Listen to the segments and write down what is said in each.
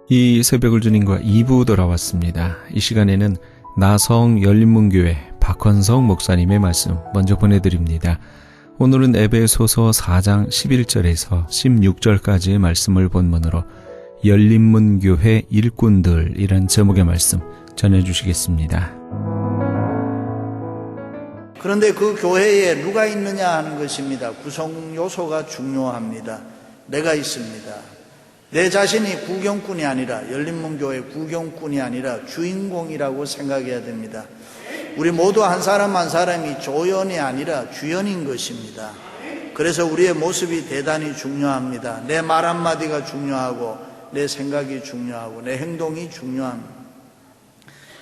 이 새벽을 주님과 2부 돌아왔습니다. 이 시간에는 나성 열린문교회 박헌성 목사님의 말씀 먼저 보내드립니다. 오늘은 에베소서 4장 11절에서 16절까지의 말씀을 본문으로 열린문교회 일꾼들이란 제목의 말씀 전해주시겠습니다. 그런데 그 교회에 누가 있느냐 하는 것입니다. 구성 요소가 중요합니다. 내가 있습니다. 내 자신이 구경꾼이 아니라, 열린문교회 구경꾼이 아니라 주인공이라고 생각해야 됩니다. 우리 모두 한 사람 한 사람이 조연이 아니라 주연인 것입니다. 그래서 우리의 모습이 대단히 중요합니다. 내 말 한마디가 중요하고, 내 생각이 중요하고, 내 행동이 중요합니다.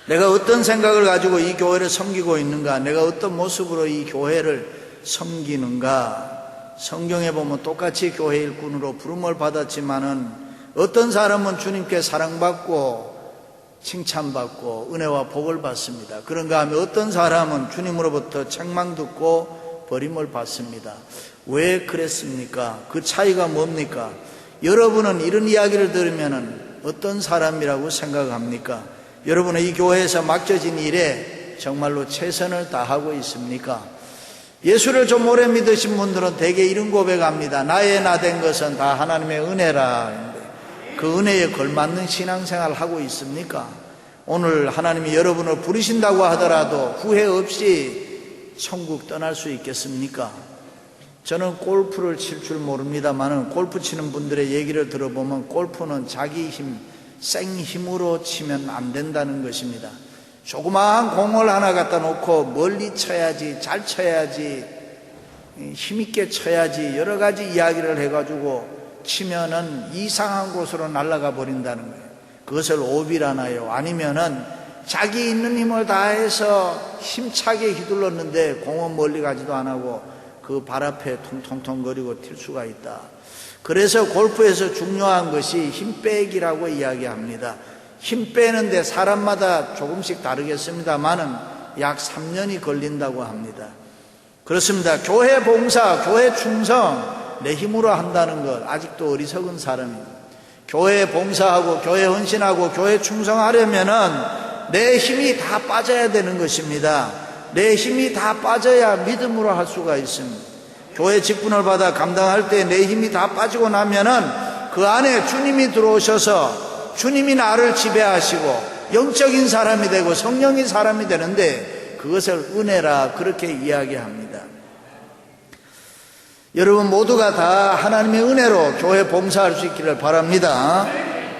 내가 어떤 생각을 가지고 이 교회를 섬기고 있는가, 내가 어떤 모습으로 이 교회를 섬기는가. 성경에 보면 똑같이 교회 일꾼으로 부름을 받았지만은 어떤 사람은 주님께 사랑받고 칭찬받고 은혜와 복을 받습니다. 그런가 하면 어떤 사람은 주님으로부터 책망 듣고 버림을 받습니다. 왜 그랬습니까? 그 차이가 뭡니까? 여러분은 이런 이야기를 들으면은 어떤 사람이라고 생각합니까? 여러분은 이 교회에서 맡겨진 일에 정말로 최선을 다하고 있습니까? 예수를 좀 오래 믿으신 분들은 대개 이런 고백합니다. 나의 나 된 것은 다 하나님의 은혜라. 그 은혜에 걸맞는 신앙생활을 하고 있습니까? 오늘 하나님이 여러분을 부르신다고 하더라도 후회 없이 천국 떠날 수 있겠습니까? 저는 골프를 칠 줄 모릅니다만 골프 치는 분들의 얘기를 들어보면 골프는 자기 힘, 생힘으로 치면 안 된다는 것입니다. 조그마한 공을 하나 갖다 놓고 멀리 쳐야지, 잘 쳐야지, 힘있게 쳐야지 여러 가지 이야기를 해가지고 치면은 이상한 곳으로 날아가 버린다는 거예요. 그것을 오비라나요? 아니면은 자기 있는 힘을 다해서 힘차게 휘둘렀는데 공은 멀리 가지도 안 하고 그 발 앞에 통통통거리고 튈 수가 있다. 그래서 골프에서 중요한 것이 힘 빼기라고 이야기합니다. 힘 빼는데 사람마다 조금씩 다르겠습니다만은 약 3년이 걸린다고 합니다. 그렇습니다. 교회 봉사, 교회 충성, 내 힘으로 한다는 것 아직도 어리석은 사람입니다. 교회 봉사하고 교회 헌신하고 교회 충성하려면은 내 힘이 다 빠져야 되는 것입니다. 내 힘이 다 빠져야 믿음으로 할 수가 있습니다. 교회 직분을 받아 감당할 때 내 힘이 다 빠지고 나면은 그 안에 주님이 들어오셔서 주님이 나를 지배하시고 영적인 사람이 되고 성령인 사람이 되는데 그것을 은혜라 그렇게 이야기합니다. 여러분 모두가 다 하나님의 은혜로 교회 봉사할 수 있기를 바랍니다.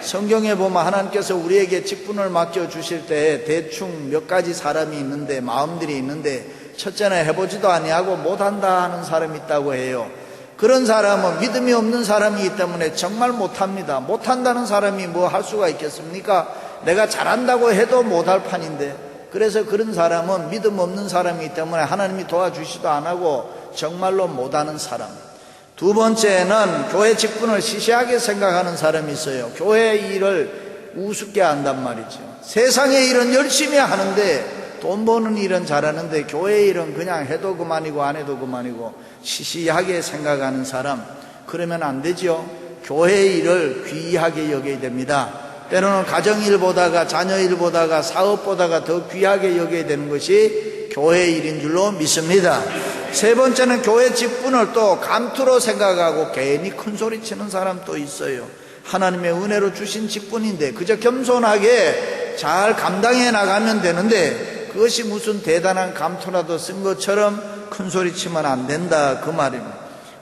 성경에 보면 하나님께서 우리에게 직분을 맡겨주실 때 대충 몇 가지 사람이 있는데, 마음들이 있는데, 첫째는 해보지도 아니하고 못한다 하는 사람이 있다고 해요. 그런 사람은 믿음이 없는 사람이기 때문에 정말 못합니다. 못한다는 사람이 뭐 할 수가 있겠습니까? 내가 잘한다고 해도 못할 판인데. 그래서 그런 사람은 믿음 없는 사람이기 때문에 하나님이 도와주시도 안 하고 정말로 못하는 사람. 두 번째는 교회 직분을 시시하게 생각하는 사람이 있어요. 교회 일을 우습게 한단 말이죠. 세상의 일은 열심히 하는데, 돈 버는 일은 잘하는데 교회 일은 그냥 해도 그만이고 안 해도 그만이고 시시하게 생각하는 사람, 그러면 안 되죠. 교회 일을 귀하게 여겨야 됩니다. 때로는 가정일 보다가, 자녀일 보다가, 사업 보다가 더 귀하게 여겨야 되는 것이 교회 일인 줄로 믿습니다. 세 번째는 교회 직분을 또 감투로 생각하고 괜히 큰 소리 치는 사람 또 있어요. 하나님의 은혜로 주신 직분인데 그저 겸손하게 잘 감당해 나가면 되는데 그것이 무슨 대단한 감투라도 쓴 것처럼 큰 소리 치면 안 된다, 그 말입니다.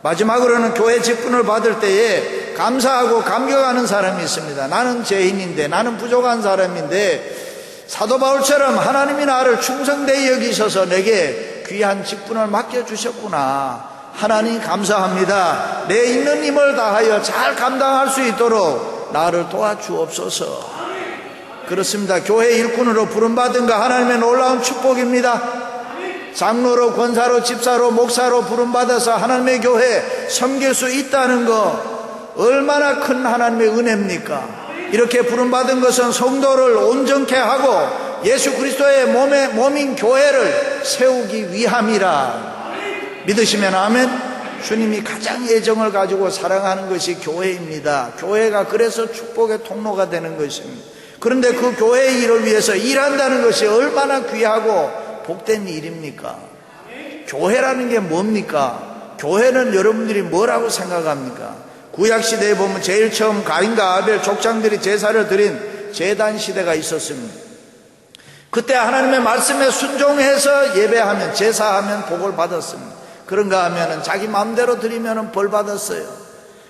마지막으로는 교회 직분을 받을 때에 감사하고 감격하는 사람이 있습니다. 나는 죄인인데, 나는 부족한 사람인데 사도 바울처럼 하나님이 나를 충성되이 여기셔서 내게 귀한 직분을 맡겨주셨구나. 하나님 감사합니다. 내 있는 힘을 다하여 잘 감당할 수 있도록 나를 도와주옵소서. 그렇습니다. 교회 일꾼으로 부름받은 거 하나님의 놀라운 축복입니다. 장로로, 권사로, 집사로, 목사로 부름받아서 하나님의 교회 섬길 수 있다는 거 얼마나 큰 하나님의 은혜입니까? 이렇게 부름받은 것은 성도를 온전케 하고 예수 그리스도의 몸인 교회를 세우기 위함이라. 믿으시면 아멘. 주님이 가장 애정을 가지고 사랑하는 것이 교회입니다. 교회가 그래서 축복의 통로가 되는 것입니다. 그런데 그 교회의 일을 위해서 일한다는 것이 얼마나 귀하고 복된 일입니까? 교회라는 게 뭡니까? 교회는 여러분들이 뭐라고 생각합니까? 구약시대에 보면 제일 처음 가인과 아벨 족장들이 제사를 드린 제단 시대가 있었습니다. 그때 하나님의 말씀에 순종해서 예배하면, 제사하면 복을 받았습니다. 그런가 하면은 자기 마음대로 드리면은 벌 받았어요.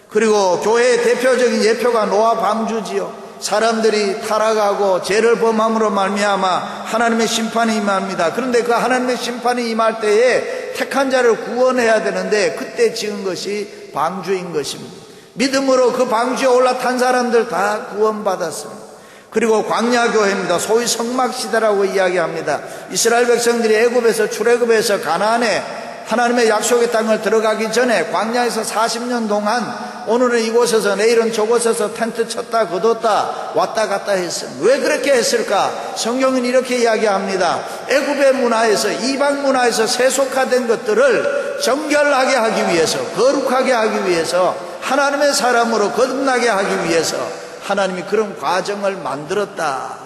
그리고 교회의 대표적인 예표가 노아 방주지요. 사람들이 타락하고 죄를 범함으로 말미암아 하나님의 심판이 임합니다. 그런데 그 하나님의 심판이 임할 때에 택한 자를 구원해야 되는데 그때 지은 것이 방주인 것입니다. 믿음으로 그 방주에 올라탄 사람들 다 구원받았습니다. 그리고 광야교회입니다. 소위 성막시대라고 이야기합니다. 이스라엘 백성들이 애굽에서 출애굽해서 가나안에 하나님의 약속의 땅을 들어가기 전에 광야에서 40년 동안 오늘은 이곳에서 내일은 저곳에서 텐트 쳤다 거뒀다 왔다 갔다 했습니다. 왜 그렇게 했을까? 성경은 이렇게 이야기합니다. 애굽의 문화에서, 이방 문화에서 세속화된 것들을 정결하게 하기 위해서, 거룩하게 하기 위해서, 하나님의 사람으로 거듭나게 하기 위해서 하나님이 그런 과정을 만들었다.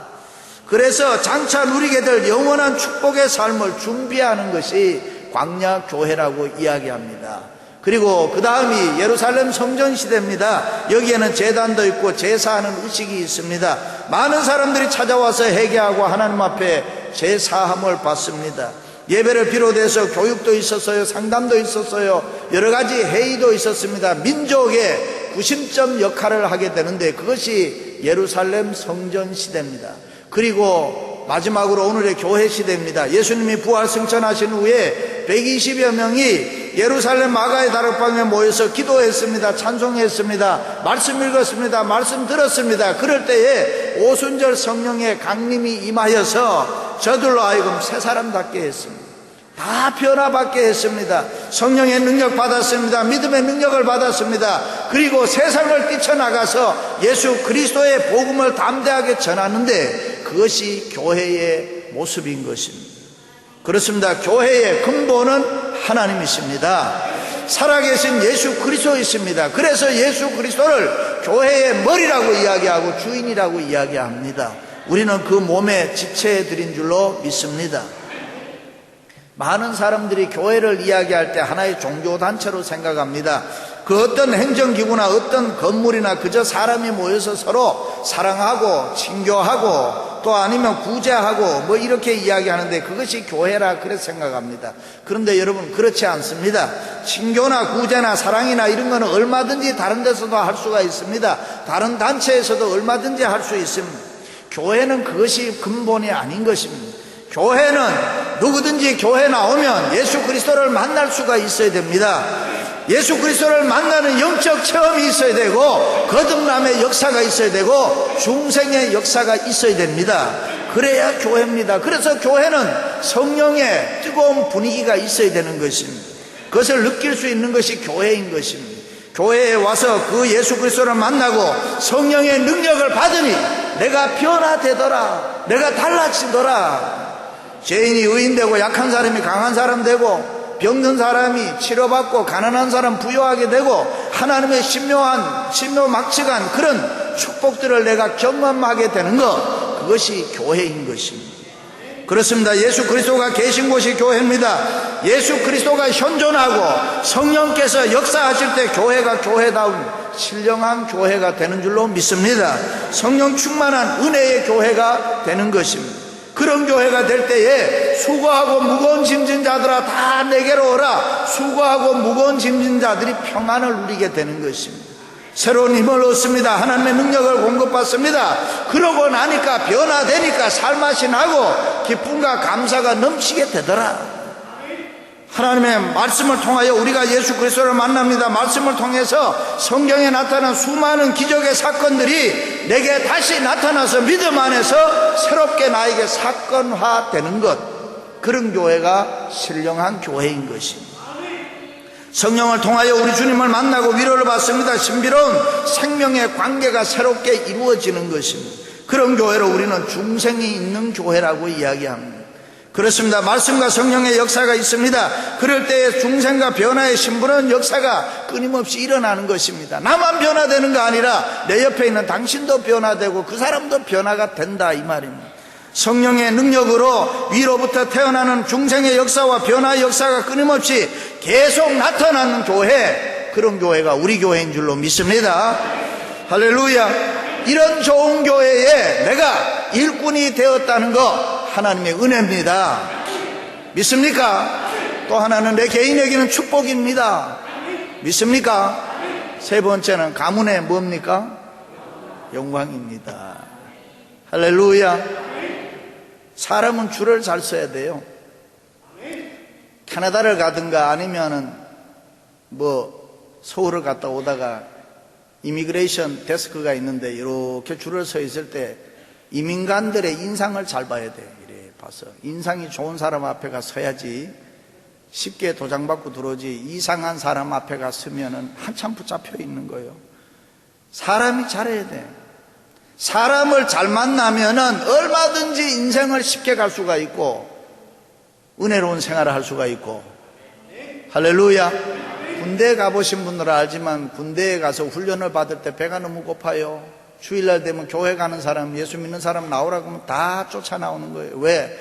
그래서 장차 누리게 될 영원한 축복의 삶을 준비하는 것이 광야 교회라고 이야기합니다. 그리고 그 다음이 예루살렘 성전 시대입니다. 여기에는 제단도 있고 제사하는 의식이 있습니다. 많은 사람들이 찾아와서 회개하고 하나님 앞에 제사함을 받습니다. 예배를 비롯해서 교육도 있었어요. 상담도 있었어요. 여러 가지 회의도 있었습니다. 민족의 구심점 역할을 하게 되는데 그것이 예루살렘 성전 시대입니다. 그리고 마지막으로 오늘의 교회 시대입니다. 예수님이 부활 승천하신 후에 120여 명이 예루살렘 마가의 다락방에 모여서 기도했습니다. 찬송했습니다. 말씀 읽었습니다. 말씀 들었습니다. 그럴 때에 오순절 성령의 강림이 임하여서 저들로 하여금 새 사람답게 했습니다. 다 변화받게 했습니다. 성령의 능력 받았습니다. 믿음의 능력을 받았습니다. 그리고 세상을 뛰쳐나가서 예수 그리스도의 복음을 담대하게 전하는데 그것이 교회의 모습인 것입니다. 그렇습니다. 교회의 근본은 하나님이십니다. 살아계신 예수 그리스도이십니다. 그래서 예수 그리스도를 교회의 머리라고 이야기하고 주인이라고 이야기합니다. 우리는 그 몸의 지체들인 줄로 믿습니다. 많은 사람들이 교회를 이야기할 때 하나의 종교단체로 생각합니다. 그 어떤 행정기구나 어떤 건물이나 그저 사람이 모여서 서로 사랑하고 친교하고 또 아니면 구제하고 뭐 이렇게 이야기하는데 그것이 교회라 그렇게 생각합니다. 그런데 여러분 그렇지 않습니다. 친교나 구제나 사랑이나 이런 거는 얼마든지 다른 데서도 할 수가 있습니다. 다른 단체에서도 얼마든지 할 수 있습니다. 교회는 그것이 근본이 아닌 것입니다. 교회는 누구든지 교회 나오면 예수 그리스도를 만날 수가 있어야 됩니다. 예수 그리스도를 만나는 영적 체험이 있어야 되고 거듭남의 역사가 있어야 되고 중생의 역사가 있어야 됩니다. 그래야 교회입니다. 그래서 교회는 성령의 뜨거운 분위기가 있어야 되는 것입니다. 그것을 느낄 수 있는 것이 교회인 것입니다. 교회에 와서 그 예수 그리스도를 만나고 성령의 능력을 받으니 내가 변화되더라, 내가 달라지더라. 죄인이 의인되고 약한 사람이 강한 사람 되고 병든 사람이 치료받고 가난한 사람 부유하게 되고 하나님의 신묘막측한 그런 축복들을 내가 경험하게 되는 것, 그것이 교회인 것입니다. 그렇습니다. 예수 그리스도가 계신 곳이 교회입니다. 예수 그리스도가 현존하고 성령께서 역사하실 때 교회가 교회다운 신령한 교회가 되는 줄로 믿습니다. 성령 충만한 은혜의 교회가 되는 것입니다. 그런 교회가 될 때에 수고하고 무거운 짐진 자들아 다 내게로 오라. 수고하고 무거운 짐진 자들이 평안을 누리게 되는 것입니다. 새로운 힘을 얻습니다. 하나님의 능력을 공급받습니다. 그러고 나니까 변화되니까 살맛이 나고 기쁨과 감사가 넘치게 되더라. 하나님의 말씀을 통하여 우리가 예수 그리스도를 만납니다. 말씀을 통해서 성경에 나타난 수많은 기적의 사건들이 내게 다시 나타나서 믿음 안에서 새롭게 나에게 사건화되는 것, 그런 교회가 신령한 교회인 것입니다. 성령을 통하여 우리 주님을 만나고 위로를 받습니다. 신비로운 생명의 관계가 새롭게 이루어지는 것입니다. 그런 교회로 우리는 중생이 있는 교회라고 이야기합니다. 그렇습니다. 말씀과 성령의 역사가 있습니다. 그럴 때에 중생과 변화의 신부는 역사가 끊임없이 일어나는 것입니다. 나만 변화되는 거 아니라 내 옆에 있는 당신도 변화되고 그 사람도 변화가 된다, 이 말입니다. 성령의 능력으로 위로부터 태어나는 중생의 역사와 변화의 역사가 끊임없이 계속 나타나는 교회, 그런 교회가 우리 교회인 줄로 믿습니다. 할렐루야. 이런 좋은 교회에 내가 일꾼이 되었다는 것 하나님의 은혜입니다. 믿습니까? 또 하나는 내 개인에게는 축복입니다. 믿습니까? 세 번째는 가문의 뭡니까? 영광입니다. 할렐루야. 사람은 줄을 잘 서야 돼요. 캐나다를 가든가 아니면은 서울을 갔다 오다가 이미그레이션 데스크가 있는데 이렇게 줄을 서 있을 때 이민관들의 인상을 잘 봐야 돼. 이래 봐서 인상이 좋은 사람 앞에 가 서야지 쉽게 도장받고 들어오지, 이상한 사람 앞에 가 서면은 한참 붙잡혀 있는 거예요. 사람이 잘해야 돼. 사람을 잘 만나면은 얼마든지 인생을 쉽게 갈 수가 있고 은혜로운 생활을 할 수가 있고. 할렐루야. 군대에 가보신 분들은 알지만 군대에 가서 훈련을 받을 때 배가 너무 고파요. 주일날 되면 교회 가는 사람, 예수 믿는 사람 나오라고 하면 다 쫓아 나오는 거예요. 왜?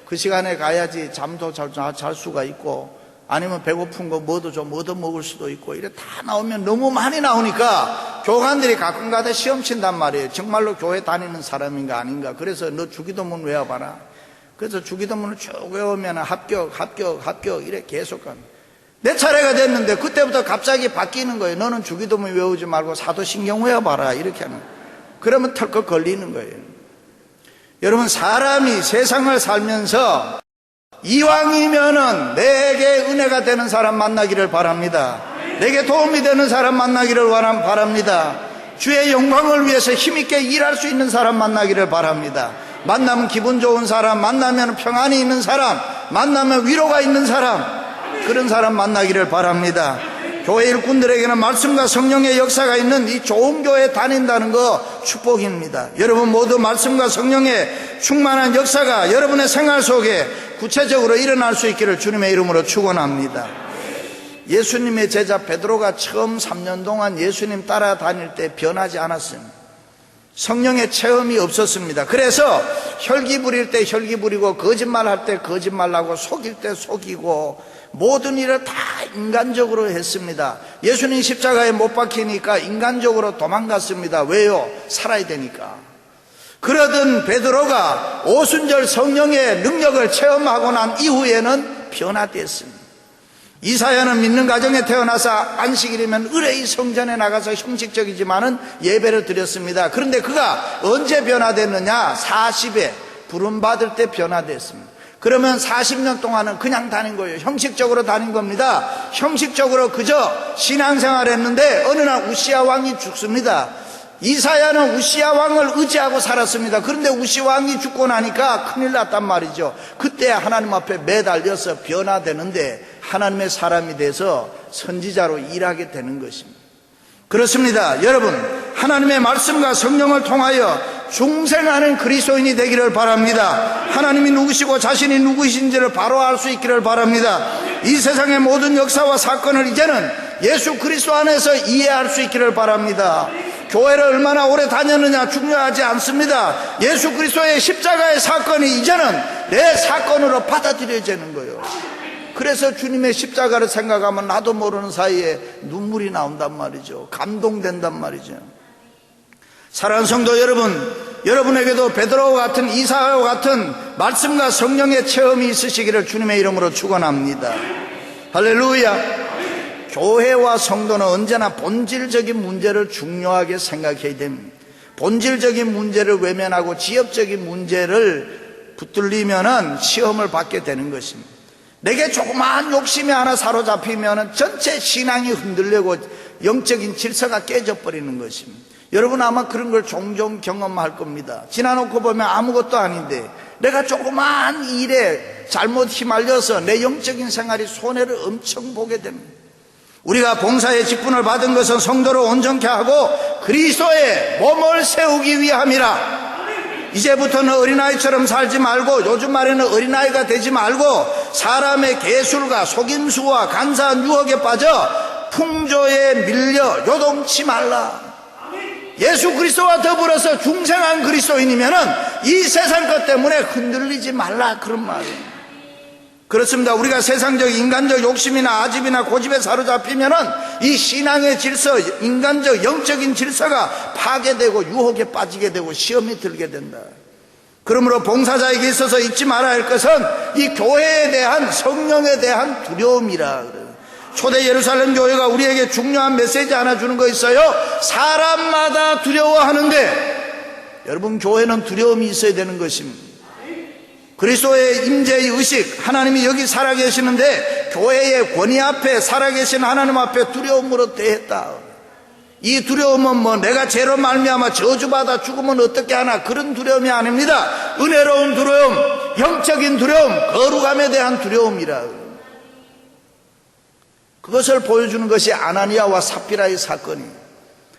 그 시간에 가야지 잠도 잘 수가 있고, 아니면 배고픈 거 뭐도 좀 얻어 먹을 수도 있고, 이래 다 나오면 너무 많이 나오니까 교관들이 가끔가다 시험 친단 말이에요. 정말로 교회 다니는 사람인가 아닌가. 그래서 너 주기도문 외워봐라. 그래서 주기도문을 쭉 외우면 합격 이래 계속 가는. 내 차례가 됐는데 그때부터 갑자기 바뀌는 거예요. 너는 주기도문 외우지 말고 사도신경 외워봐라, 이렇게 하는. 그러면 털컥 걸리는 거예요. 여러분, 사람이 세상을 살면서 이왕이면은 내게 은혜가 되는 사람 만나기를 바랍니다. 내게 도움이 되는 사람 만나기를 바랍니다. 주의 영광을 위해서 힘있게 일할 수 있는 사람 만나기를 바랍니다. 만나면 기분 좋은 사람, 만나면 평안이 있는 사람, 만나면 위로가 있는 사람, 그런 사람 만나기를 바랍니다. 교회 일꾼들에게는 말씀과 성령의 역사가 있는 이 좋은 교회에 다닌다는 거 축복입니다. 여러분 모두 말씀과 성령의 충만한 역사가 여러분의 생활 속에 구체적으로 일어날 수 있기를 주님의 이름으로 축원합니다. 예수님의 제자 베드로가 처음 3년 동안 예수님 따라다닐 때 변하지 않았습니다. 성령의 체험이 없었습니다. 그래서 혈기 부릴 때 혈기 부리고, 거짓말할 때 거짓말하고, 속일 때 속이고, 모든 일을 다 인간적으로 했습니다. 예수님 십자가에 못 박히니까 인간적으로 도망갔습니다. 왜요? 살아야 되니까. 그러던 베드로가 오순절 성령의 능력을 체험하고 난 이후에는 변화됐습니다. 이사야는 믿는 가정에 태어나서 안식일이면 의뢰의 성전에 나가서 형식적이지만은 예배를 드렸습니다. 그런데 그가 언제 변화됐느냐? 40에 부름받을 때 변화됐습니다. 그러면 40년 동안은 그냥 다닌 거예요. 형식적으로 다닌 겁니다. 형식적으로 그저 신앙생활 했는데 어느 날 우시야 왕이 죽습니다. 이사야는 우시야 왕을 의지하고 살았습니다. 그런데 우시야 왕이 죽고 나니까 큰일 났단 말이죠. 그때 하나님 앞에 매달려서 변화되는데 하나님의 사람이 돼서 선지자로 일하게 되는 것입니다. 그렇습니다. 여러분, 하나님의 말씀과 성령을 통하여 중생하는 그리스도인이 되기를 바랍니다. 하나님이 누구시고 자신이 누구이신지를 바로 알 수 있기를 바랍니다. 이 세상의 모든 역사와 사건을 이제는 예수 그리스도 안에서 이해할 수 있기를 바랍니다. 교회를 얼마나 오래 다녔느냐 중요하지 않습니다. 예수 그리스도의 십자가의 사건이 이제는 내 사건으로 받아들여지는 거예요. 그래서 주님의 십자가를 생각하면 나도 모르는 사이에 눈물이 나온단 말이죠. 감동된단 말이죠. 사랑하는 성도 여러분, 여러분에게도 베드로와 같은, 이사야와 같은 말씀과 성령의 체험이 있으시기를 주님의 이름으로 축원합니다. 할렐루야. 교회와 성도는 언제나 본질적인 문제를 중요하게 생각해야 됩니다. 본질적인 문제를 외면하고 지엽적인 문제를 붙들리면은 시험을 받게 되는 것입니다. 내게 조그마한 욕심이 하나 사로잡히면 전체 신앙이 흔들리고 영적인 질서가 깨져버리는 것입니다. 여러분 아마 그런 걸 종종 경험할 겁니다. 지나놓고 보면 아무것도 아닌데 내가 조그마한 일에 잘못 휘말려서 내 영적인 생활이 손해를 엄청 보게 됩니다. 우리가 봉사의 직분을 받은 것은 성도를 온전케 하고 그리스도의 몸을 세우기 위함이라. 이제부터는 어린아이처럼 살지 말고 요즘 말에는 어린아이가 되지 말고 사람의 개술과 속임수와 간사한 유혹에 빠져 풍조에 밀려 요동치 말라. 예수 그리스도와 더불어서 중생한 그리스도인이면은 이 세상 것 때문에 흔들리지 말라, 그런 말이에요. 그렇습니다. 우리가 세상적 인간적 욕심이나 아집이나 고집에 사로잡히면은 이 신앙의 질서, 인간적 영적인 질서가 파괴되고 유혹에 빠지게 되고 시험이 들게 된다. 그러므로 봉사자에게 있어서 잊지 말아야 할 것은 이 교회에 대한, 성령에 대한 두려움이라 그래요. 초대 예루살렘 교회가 우리에게 중요한 메시지 하나 주는 거 있어요. 사람마다 두려워하는데 여러분, 교회는 두려움이 있어야 되는 것입니다. 그리스도의 임재의 의식, 하나님이 여기 살아계시는데 교회의 권위 앞에, 살아계신 하나님 앞에 두려움으로 대했다. 이 두려움은 내가 죄로 말미암아 저주받아 죽으면 어떻게 하나, 그런 두려움이 아닙니다. 은혜로운 두려움, 영적인 두려움, 거룩함에 대한 두려움이라. 그것을 보여주는 것이 아나니아와 삽비라의 사건이.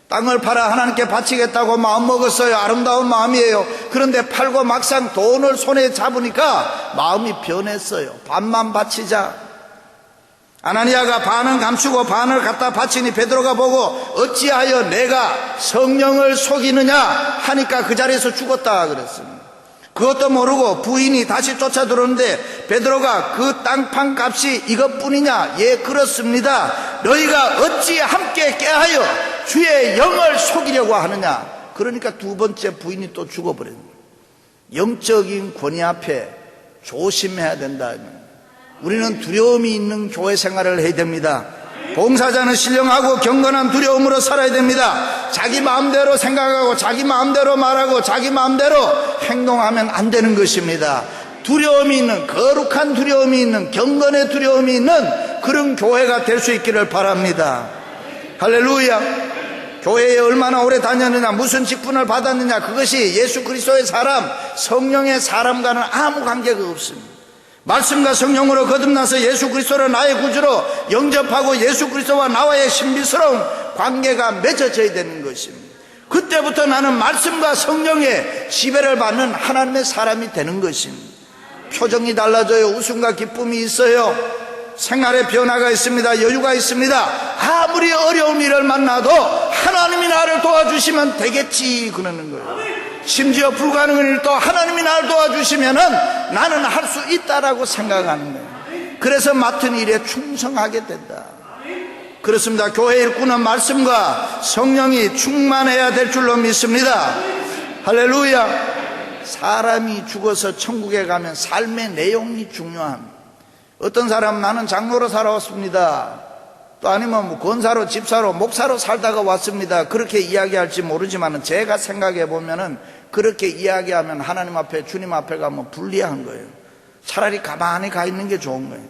땅을 팔아 하나님께 바치겠다고 마음먹었어요. 아름다운 마음이에요. 그런데 팔고 막상 돈을 손에 잡으니까 마음이 변했어요. 반만 바치자. 아나니아가 반은 감추고 반을 갖다 바치니 베드로가 보고 어찌하여 내가 성령을 속이느냐 하니까 그 자리에서 죽었다 그랬습니다. 그것도 모르고 부인이 다시 쫓아들었는데 베드로가 그 땅판 값이 이것뿐이냐? 예, 그렇습니다. 너희가 어찌 함께 깨하여 주의 영을 속이려고 하느냐? 그러니까 두 번째 부인이 또 죽어버렸습니다. 영적인 권위 앞에 조심해야 된다. 우리는 두려움이 있는 교회 생활을 해야 됩니다. 봉사자는 신령하고 경건한 두려움으로 살아야 됩니다. 자기 마음대로 생각하고 자기 마음대로 말하고 자기 마음대로 행동하면 안 되는 것입니다. 두려움이 있는, 거룩한 두려움이 있는, 경건의 두려움이 있는 그런 교회가 될 수 있기를 바랍니다. 할렐루야. 교회에 얼마나 오래 다녔느냐, 무슨 직분을 받았느냐, 그것이 예수 그리스도의 사람, 성령의 사람과는 아무 관계가 없습니다. 말씀과 성령으로 거듭나서 예수 그리스도를 나의 구주로 영접하고 예수 그리스도와 나와의 신비스러운 관계가 맺어져야 되는 것입니다. 그때부터 나는 말씀과 성령의 지배를 받는 하나님의 사람이 되는 것입니다. 표정이 달라져요. 웃음과 기쁨이 있어요. 생활에 변화가 있습니다. 여유가 있습니다. 아무리 어려운 일을 만나도 하나님이 나를 도와주시면 되겠지 그러는 거예요. 심지어 불가능한 일도 하나님이 나를 도와주시면은 나는 할 수 있다라고 생각하는 거예요. 그래서 맡은 일에 충성하게 된다. 그렇습니다. 교회 일꾼은 말씀과 성령이 충만해야 될 줄로 믿습니다. 할렐루야. 사람이 죽어서 천국에 가면 삶의 내용이 중요합니다. 어떤 사람은 나는 장로로 살아왔습니다. 또 아니면 권사로, 집사로, 목사로 살다가 왔습니다. 그렇게 이야기할지 모르지만 제가 생각해 보면은 그렇게 이야기하면 하나님 앞에, 주님 앞에 가면 불리한 거예요. 차라리 가만히 가 있는 게 좋은 거예요.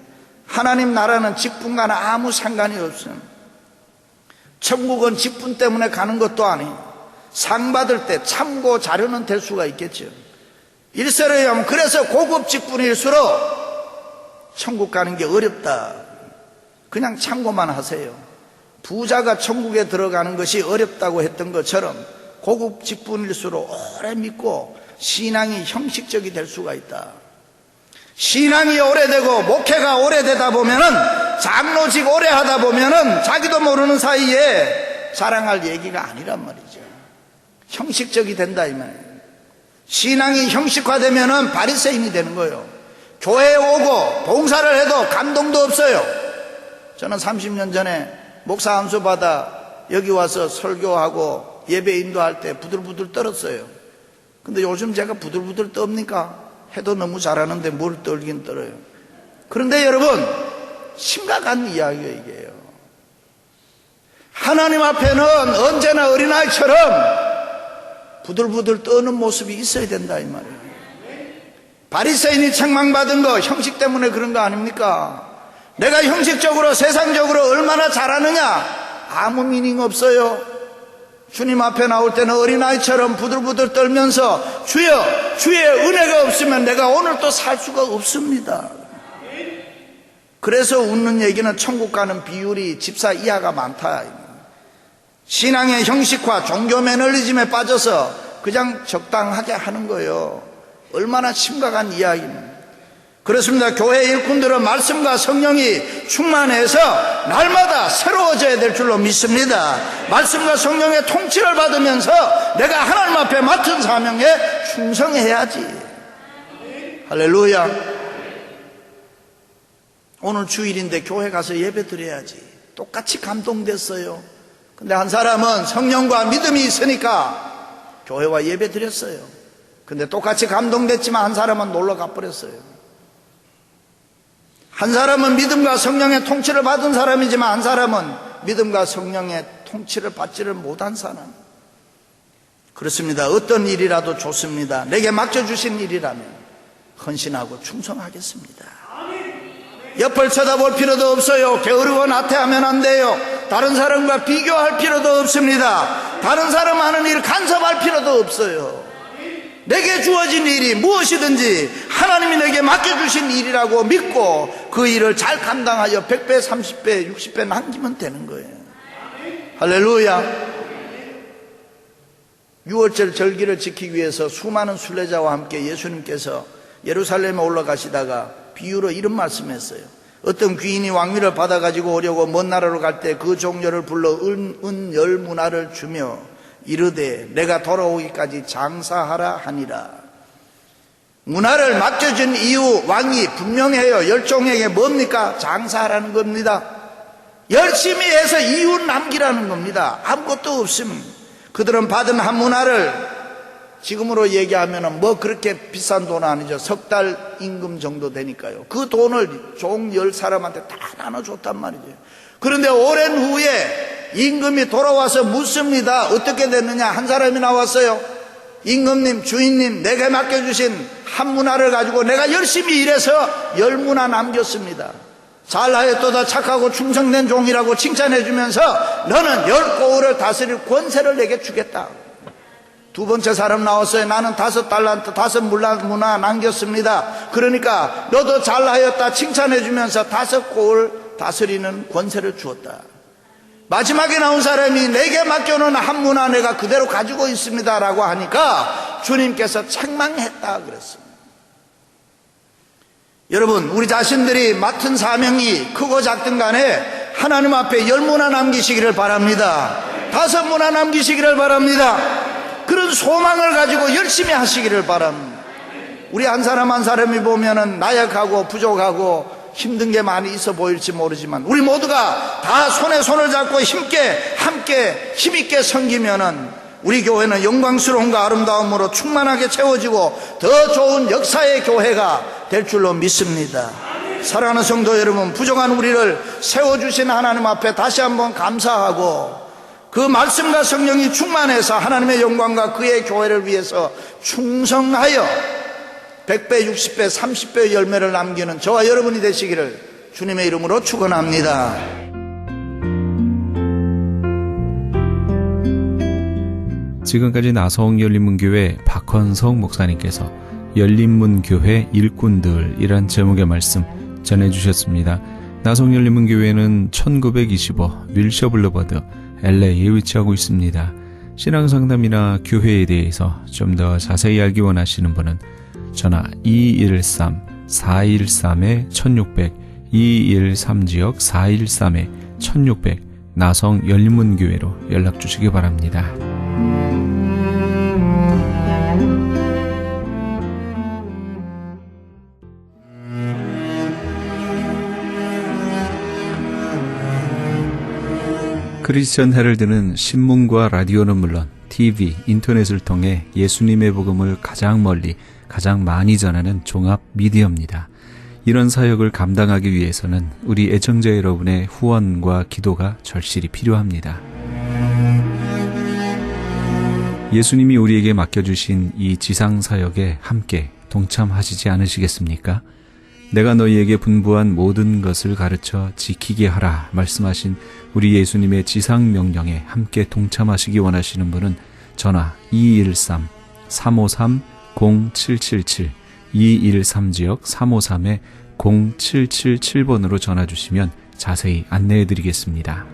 하나님 나라는 직분과는 아무 상관이 없어요. 천국은 직분 때문에 가는 것도 아니에요. 상 받을 때 참고 자료는 될 수가 있겠죠. 일설에 의하면 그래서 고급 직분일수록 천국 가는 게 어렵다. 그냥 참고만 하세요. 부자가 천국에 들어가는 것이 어렵다고 했던 것처럼 고급 직분일수록 오래 믿고 신앙이 형식적이 될 수가 있다. 신앙이 오래되고 목회가 오래되다 보면은, 장로직 오래 하다 보면은 자기도 모르는 사이에 자랑할 얘기가 아니란 말이죠. 형식적이 된다 이 말이에요. 신앙이 형식화되면은 바리새인이 되는 거예요. 교회에 오고 봉사를 해도 감동도 없어요. 저는 30년 전에 목사 안수 받아 여기 와서 설교하고 예배 인도할 때 부들부들 떨었어요. 근데 요즘 제가 부들부들 떱니까? 해도 너무 잘하는데 뭘 떨긴 떨어요. 그런데 여러분, 심각한 이야기예요, 이게요. 하나님 앞에는 언제나 어린아이처럼 부들부들 떠는 모습이 있어야 된다 이 말이에요. 바리새인이 책망받은 거 형식 때문에 그런 거 아닙니까? 내가 형식적으로, 세상적으로 얼마나 잘하느냐, 아무 미닝 없어요. 주님 앞에 나올 때는 어린아이처럼 부들부들 떨면서 주여, 주의 은혜가 없으면 내가 오늘 또 살 수가 없습니다. 그래서 웃는 얘기는 천국 가는 비율이 집사 이하가 많다. 신앙의 형식화, 종교 매너리즘에 빠져서 그냥 적당하게 하는 거예요. 얼마나 심각한 이야기입니다. 그렇습니다. 교회 일꾼들은 말씀과 성령이 충만해서 날마다 새로워져야 될 줄로 믿습니다. 말씀과 성령의 통치를 받으면서 내가 하나님 앞에 맡은 사명에 충성해야지. 할렐루야. 오늘 주일인데 교회 가서 예배 드려야지. 똑같이 감동됐어요. 근데 한 사람은 성령과 믿음이 있으니까 교회와 예배 드렸어요. 근데 똑같이 감동됐지만 한 사람은 놀러 가버렸어요. 한 사람은 믿음과 성령의 통치를 받은 사람이지만 한 사람은 믿음과 성령의 통치를 받지를 못한 사람. 그렇습니다. 어떤 일이라도 좋습니다. 내게 맡겨주신 일이라면 헌신하고 충성하겠습니다. 옆을 쳐다볼 필요도 없어요. 게으르고 나태하면 안 돼요. 다른 사람과 비교할 필요도 없습니다. 다른 사람 하는 일 간섭할 필요도 없어요. 내게 주어진 일이 무엇이든지 하나님이 내게 맡겨주신 일이라고 믿고 그 일을 잘 감당하여 100배, 30배, 60배 남기면 되는 거예요. 할렐루야. 6월절 절기를 지키기 위해서 수많은 순례자와 함께 예수님께서 예루살렘에 올라가시다가 비유로 이런 말씀했어요. 어떤 귀인이 왕위를 받아가지고 오려고 먼 나라로 갈 때 그 종려를 불러 은 10문화를 주며 이르되 내가 돌아오기까지 장사하라 하니라. 문화를 맡겨준 이유 왕이 분명해요. 열종에게 뭡니까? 장사하라는 겁니다. 열심히 해서 이윤 남기라는 겁니다. 아무것도 없음. 그들은 받은 한 문화를 지금으로 얘기하면 뭐 그렇게 비싼 돈은 아니죠. 석 달 임금 정도 되니까요. 그 돈을 종 10사람한테 다 나눠줬단 말이죠. 그런데 오랜 후에 임금이 돌아와서 묻습니다. 어떻게 됐느냐? 한 사람이 나왔어요. 임금님, 주인님, 내게 맡겨주신 한 문화를 가지고 내가 열심히 일해서 10문화 남겼습니다. 잘하였도다 착하고 충성된 종이라고 칭찬해주면서 너는 10고을을 다스릴 권세를 내게 주겠다. 두 번째 사람 나왔어요. 나는 5달란트, 5문화 남겼습니다. 그러니까 너도 잘하였다 칭찬해주면서 5고을 다스리는 권세를 주었다. 마지막에 나온 사람이 내게 맡겨놓은 한 문화 내가 그대로 가지고 있습니다 라고 하니까 주님께서 책망했다 그랬습니다. 여러분, 우리 자신들이 맡은 사명이 크고 작든 간에 하나님 앞에 10문화 남기시기를 바랍니다. 5문화 남기시기를 바랍니다. 그런 소망을 가지고 열심히 하시기를 바랍니다. 우리 한 사람 한 사람이 보면은 나약하고 부족하고 힘든 게 많이 있어 보일지 모르지만 우리 모두가 다 손에 손을 잡고 함께 힘있게 섬기면은 우리 교회는 영광스러움과 아름다움으로 충만하게 채워지고 더 좋은 역사의 교회가 될 줄로 믿습니다. 사랑하는 성도 여러분, 부족한 우리를 세워주신 하나님 앞에 다시 한번 감사하고 그 말씀과 성령이 충만해서 하나님의 영광과 그의 교회를 위해서 충성하여 100배, 60배, 30배의 열매를 남기는 저와 여러분이 되시기를 주님의 이름으로 축원합니다. 지금까지 나성열린문교회 박헌성 목사님께서 열린문교회 일꾼들이란 제목의 말씀 전해주셨습니다. 나성열린문교회는 1925 윌셔 블루버드 LA에 위치하고 있습니다. 신앙상담이나 교회에 대해서 좀 더 자세히 알기 원하시는 분은 전화 213-413-1600 213지역 413-1600 나성열린문교회로 연락주시기 바랍니다. 크리스천 헤럴드는 신문과 라디오는 물론 TV, 인터넷을 통해 예수님의 복음을 가장 멀리, 가장 많이 전하는 종합 미디어입니다. 이런 사역을 감당하기 위해서는 우리 애청자 여러분의 후원과 기도가 절실히 필요합니다. 예수님이 우리에게 맡겨주신 이 지상 사역에 함께 동참하시지 않으시겠습니까? 내가 너희에게 분부한 모든 것을 가르쳐 지키게 하라 말씀하신 우리 예수님의 지상 명령에 함께 동참하시기 원하시는 분은 전화 213-353-0777 213지역 353-0777번으로 전화 주시면 자세히 안내해 드리겠습니다.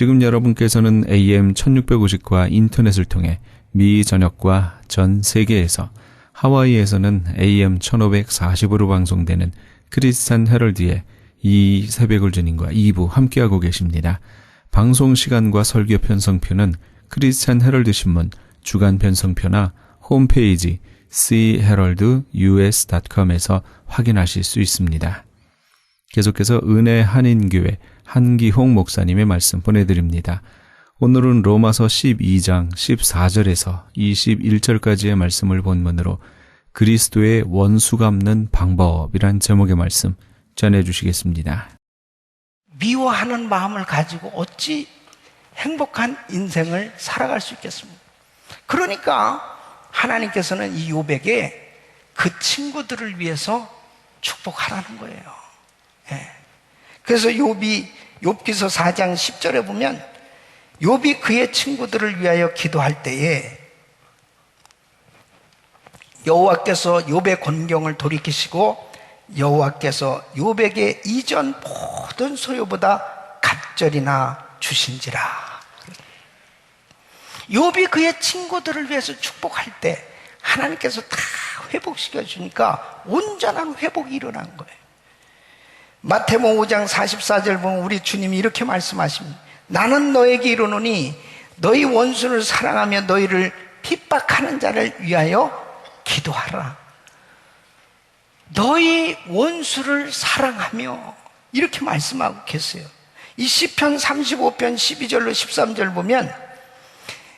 지금 여러분께서는 AM 1650과 인터넷을 통해 미 전역과 전 세계에서, 하와이에서는 AM 1540으로 방송되는 크리스찬 헤럴드의 이 새벽을 주님과 2부 함께하고 계십니다. 방송 시간과 설교 편성표는 크리스찬 헤럴드 신문 주간 편성표나 홈페이지 cheraldus.com에서 확인하실 수 있습니다. 계속해서 은혜 한인교회 한기홍 목사님의 말씀 보내드립니다. 오늘은 로마서 12장 14절에서 21절까지의 말씀을 본문으로 그리스도의 원수 갚는 방법이란 제목의 말씀 전해주시겠습니다. 미워하는 마음을 가지고 어찌 행복한 인생을 살아갈 수 있겠습니까? 그러니까 하나님께서는 이 욥에게 그 친구들을 위해서 축복하라는 거예요. 예. 그래서 욥기서 4장 10절에 보면 욥이 그의 친구들을 위하여 기도할 때에 여호와께서 욥의 곤경을 돌이키시고 여호와께서 욥에게 이전 모든 소유보다 갑절이나 주신지라. 욥이 그의 친구들을 위해서 축복할 때 하나님께서 다 회복시켜 주니까 온전한 회복이 일어난 거예요. 마태복음 5장 44절 보면 우리 주님이 이렇게 말씀하십니다. 나는 너에게 이르노니 너희 원수를 사랑하며 너희를 핍박하는 자를 위하여 기도하라. 너희 원수를 사랑하며, 이렇게 말씀하고 계세요. 이 시편 35편 12절로 13절 보면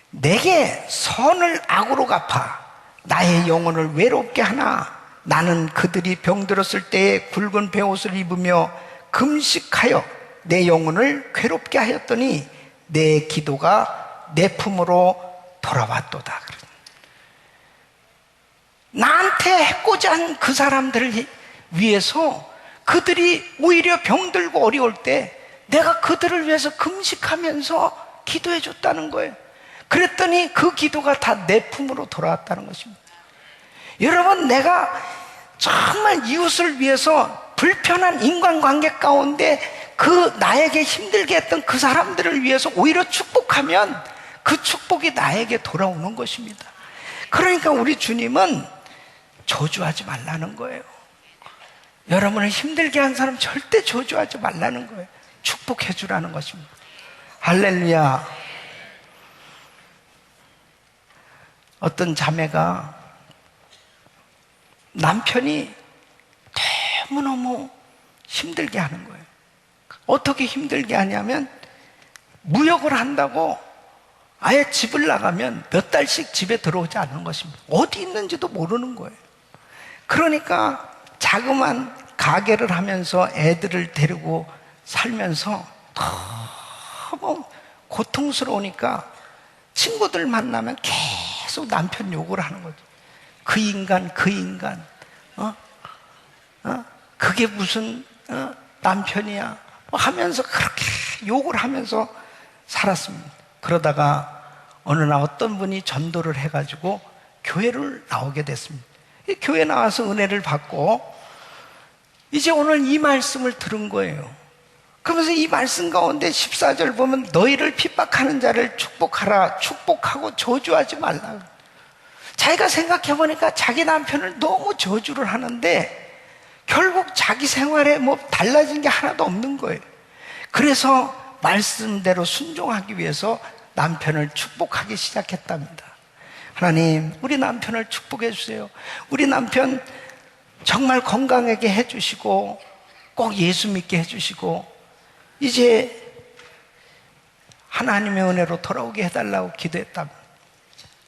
내게 선을 악으로 갚아 나의 영혼을 외롭게 하나 나는 그들이 병들었을 때에 굵은 베옷을 입으며 금식하여 내 영혼을 괴롭게 하였더니 내 기도가 내 품으로 돌아왔도다. 나한테 해코지 한 그 사람들을 위해서, 그들이 오히려 병들고 어려울 때 내가 그들을 위해서 금식하면서 기도해 줬다는 거예요. 그랬더니 그 기도가 다 내 품으로 돌아왔다는 것입니다. 여러분, 내가 정말 이웃을 위해서 불편한 인간관계 가운데 그 나에게 힘들게 했던 그 사람들을 위해서 오히려 축복하면 그 축복이 나에게 돌아오는 것입니다. 그러니까 우리 주님은 저주하지 말라는 거예요. 여러분을 힘들게 한 사람 절대 저주하지 말라는 거예요. 축복해 주라는 것입니다. 할렐루야. 어떤 자매가 남편이 너무너무 힘들게 하는 거예요. 어떻게 힘들게 하냐면 무역을 한다고 아예 집을 나가면 몇 달씩 집에 들어오지 않는 것입니다. 어디 있는지도 모르는 거예요. 그러니까 자그만 가게를 하면서 애들을 데리고 살면서 너무 고통스러우니까 친구들 만나면 계속 남편 욕을 하는 거죠. 그 인간 그게 무슨 남편이야 하면서 그렇게 욕을 하면서 살았습니다. 그러다가 어느 날 어떤 분이 전도를 해가지고 교회를 나오게 됐습니다. 교회 나와서 은혜를 받고 이제 오늘 이 말씀을 들은 거예요. 그러면서 이 말씀 가운데 14절 보면 너희를 핍박하는 자를 축복하라. 축복하고 저주하지 말라. 자기가 생각해보니까 자기 남편을 너무 저주를 하는데 결국 자기 생활에 뭐 달라진 게 하나도 없는 거예요. 그래서 말씀대로 순종하기 위해서 남편을 축복하기 시작했답니다. 하나님, 우리 남편을 축복해 주세요. 우리 남편 정말 건강하게 해주시고 꼭 예수 믿게 해주시고 이제 하나님의 은혜로 돌아오게 해달라고 기도했답니다.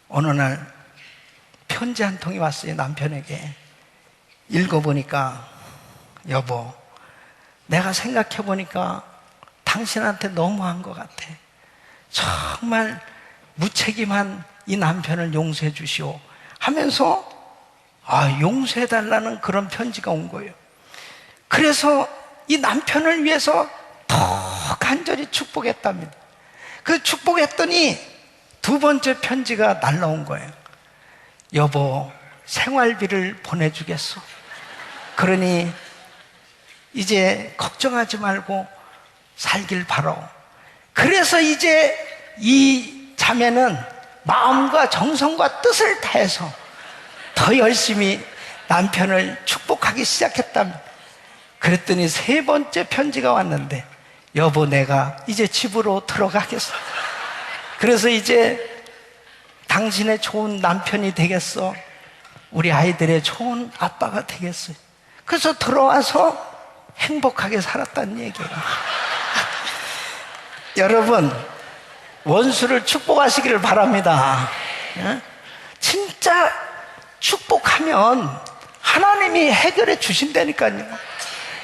어느 날 편지 한 통이 왔어요. 남편에게. 읽어보니까 여보, 내가 생각해보니까 당신한테 너무한 것 같아. 정말 무책임한 이 남편을 용서해 주시오 하면서 용서해달라는 그런 편지가 온 거예요. 그래서 이 남편을 위해서 더 간절히 축복했답니다. 그 축복했더니 두 번째 편지가 날라온 거예요. 여보, 생활비를 보내주겠소. 그러니 이제 걱정하지 말고 살길 바라. 그래서 이제 이 자매는 마음과 정성과 뜻을 다해서 더 열심히 남편을 축복하기 시작했답니다. 그랬더니 세 번째 편지가 왔는데, 여보, 내가 이제 집으로 들어가겠어. 그래서 이제 당신의 좋은 남편이 되겠어. 우리 아이들의 좋은 아빠가 되겠어요. 그래서 들어와서 행복하게 살았다는 얘기예요. 여러분, 원수를 축복하시기를 바랍니다. 진짜 축복하면 하나님이 해결해 주신다니까요.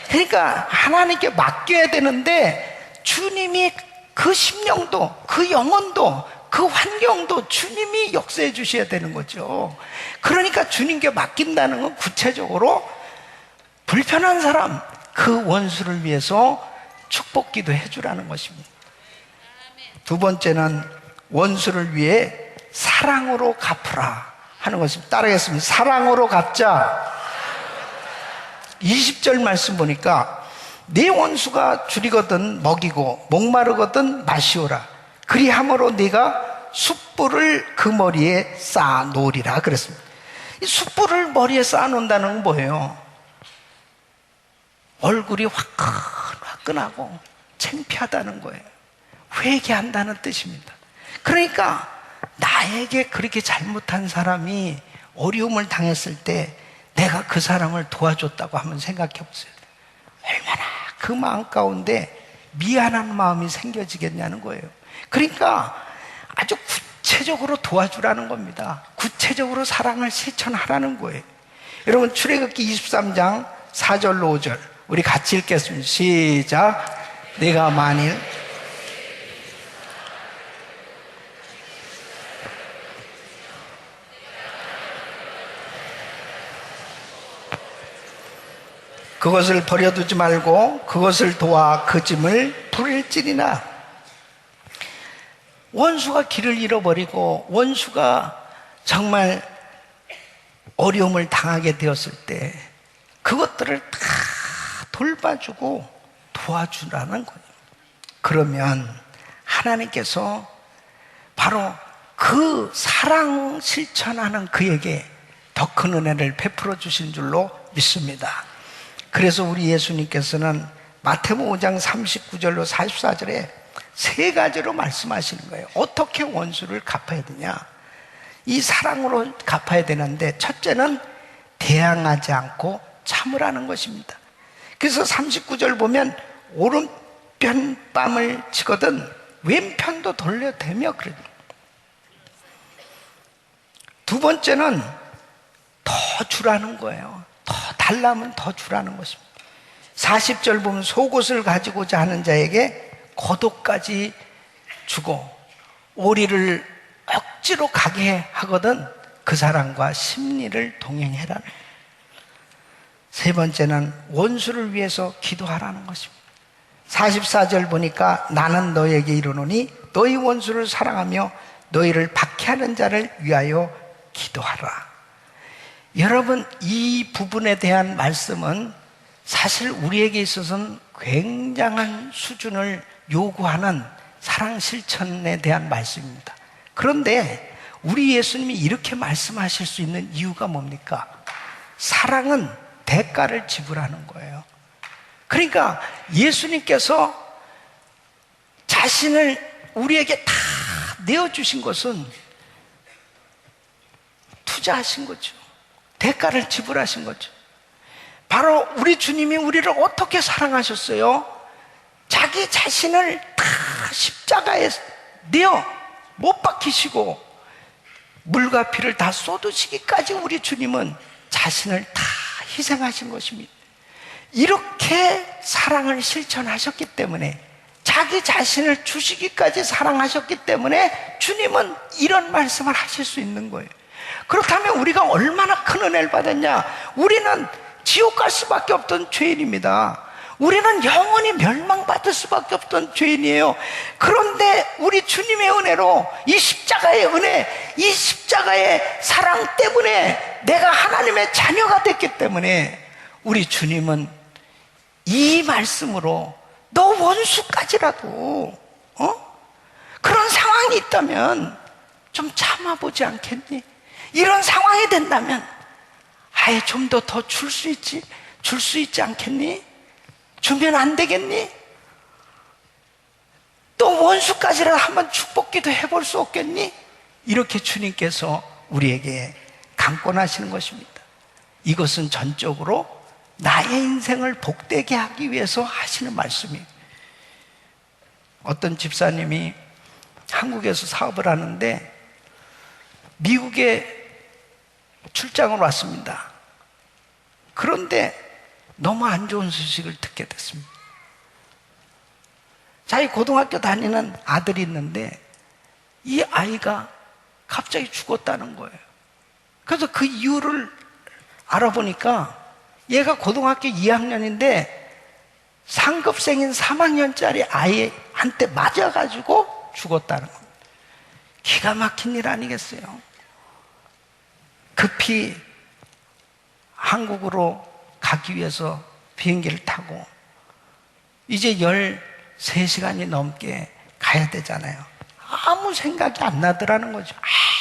그러니까 하나님께 맡겨야 되는데, 주님이 그 심령도, 그 영혼도, 그 환경도 주님이 역사해 주셔야 되는 거죠. 그러니까 주님께 맡긴다는 건 구체적으로 불편한 사람, 그 원수를 위해서 축복기도 해주라는 것입니다. 두 번째는 원수를 위해 사랑으로 갚으라 하는 것입니다. 따라하겠습니다. 사랑으로 갚자. 20절 말씀 보니까, 네 원수가 줄이거든 먹이고 목마르거든 마시오라. 그리함으로 네가 숯불을 그 머리에 쌓아 놓으리라 그랬습니다. 이 숯불을 머리에 쌓아 놓는다는 건 뭐예요? 얼굴이 화끈화끈하고 창피하다는 거예요. 회개한다는 뜻입니다. 그러니까 나에게 그렇게 잘못한 사람이 어려움을 당했을 때 내가 그 사람을 도와줬다고 한번 생각해 보세요. 얼마나 그 마음 가운데 미안한 마음이 생겨지겠냐는 거예요. 그러니까 아주 구체적으로 도와주라는 겁니다. 구체적으로 사랑을 실천하라는 거예요. 여러분, 출애굽기 23장 4절로 5절 우리 같이 읽겠습니다. 시작. 내가 만일 그것을 버려두지 말고 그것을 도와 그 짐을 부릴지니라. 원수가 길을 잃어버리고 원수가 정말 어려움을 당하게 되었을 때 그것들을 다 돌봐주고 도와주라는 거예요. 그러면 하나님께서 바로 그 사랑 실천하는 그에게 더 큰 은혜를 베풀어 주신 줄로 믿습니다. 그래서 우리 예수님께서는 마태복음 5장 39절로 44절에 세 가지로 말씀하시는 거예요. 어떻게 원수를 갚아야 되냐? 이 사랑으로 갚아야 되는데, 첫째는 대항하지 않고 참으라는 것입니다. 그래서 39절 보면 오른편 뺨을 치거든 왼편도 돌려대며 그래요. 두 번째는 더 주라는 거예요. 더 달라면 더 주라는 것입니다. 40절 보면 속옷을 가지고자 하는 자에게 겉옷까지 주고 오리를 억지로 가게 하거든 그 사람과 심리를 동행해라는 거예요. 세 번째는 원수를 위해서 기도하라는 것입니다. 44절 보니까 나는 너에게 이르노니 너희 원수를 사랑하며 너희를 박해하는 자를 위하여 기도하라. 여러분, 이 부분에 대한 말씀은 사실 우리에게 있어서는 굉장한 수준을 요구하는 사랑 실천에 대한 말씀입니다. 그런데 우리 예수님이 이렇게 말씀하실 수 있는 이유가 뭡니까? 사랑은 대가를 지불하는 거예요. 그러니까 예수님께서 자신을 우리에게 다 내어주신 것은 투자하신 거죠. 대가를 지불하신 거죠. 바로 우리 주님이 우리를 어떻게 사랑하셨어요? 자기 자신을 다 십자가에 내어 못 박히시고 물과 피를 다 쏟으시기까지 우리 주님은 자신을 다 희생하신 것입니다. 이렇게 사랑을 실천하셨기 때문에, 자기 자신을 주시기까지 사랑하셨기 때문에 주님은 이런 말씀을 하실 수 있는 거예요. 그렇다면 우리가 얼마나 큰 은혜를 받았냐? 우리는 지옥 갈 수밖에 없던 죄인입니다. 우리는 영원히 멸망받을 수밖에 없던 죄인이에요. 그런데 우리 주님의 은혜로, 이 십자가의 은혜, 이 십자가의 사랑 때문에 내가 하나님의 자녀가 됐기 때문에 우리 주님은 이 말씀으로 너 원수까지라도 그런 상황이 있다면 좀 참아보지 않겠니? 이런 상황이 된다면 아예 좀 더 줄 수 있지 않겠니? 주면 안 되겠니? 또 원수까지라도 한번 축복기도 해볼 수 없겠니? 이렇게 주님께서 우리에게 강권하시는 것입니다. 이것은 전적으로 나의 인생을 복되게 하기 위해서 하시는 말씀이에요. 어떤 집사님이 한국에서 사업을 하는데 미국에 출장을 왔습니다. 그런데 너무 안 좋은 소식을 듣게 됐습니다. 자기 고등학교 다니는 아들이 있는데 이 아이가 갑자기 죽었다는 거예요. 그래서 그 이유를 알아보니까 얘가 고등학교 2학년인데 상급생인 3학년짜리 아이한테 맞아가지고 죽었다는 겁니다. 기가 막힌 일 아니겠어요? 급히 한국으로 가기 위해서 비행기를 타고 이제 13시간이 넘게 가야 되잖아요. 아무 생각이 안 나더라는 거죠.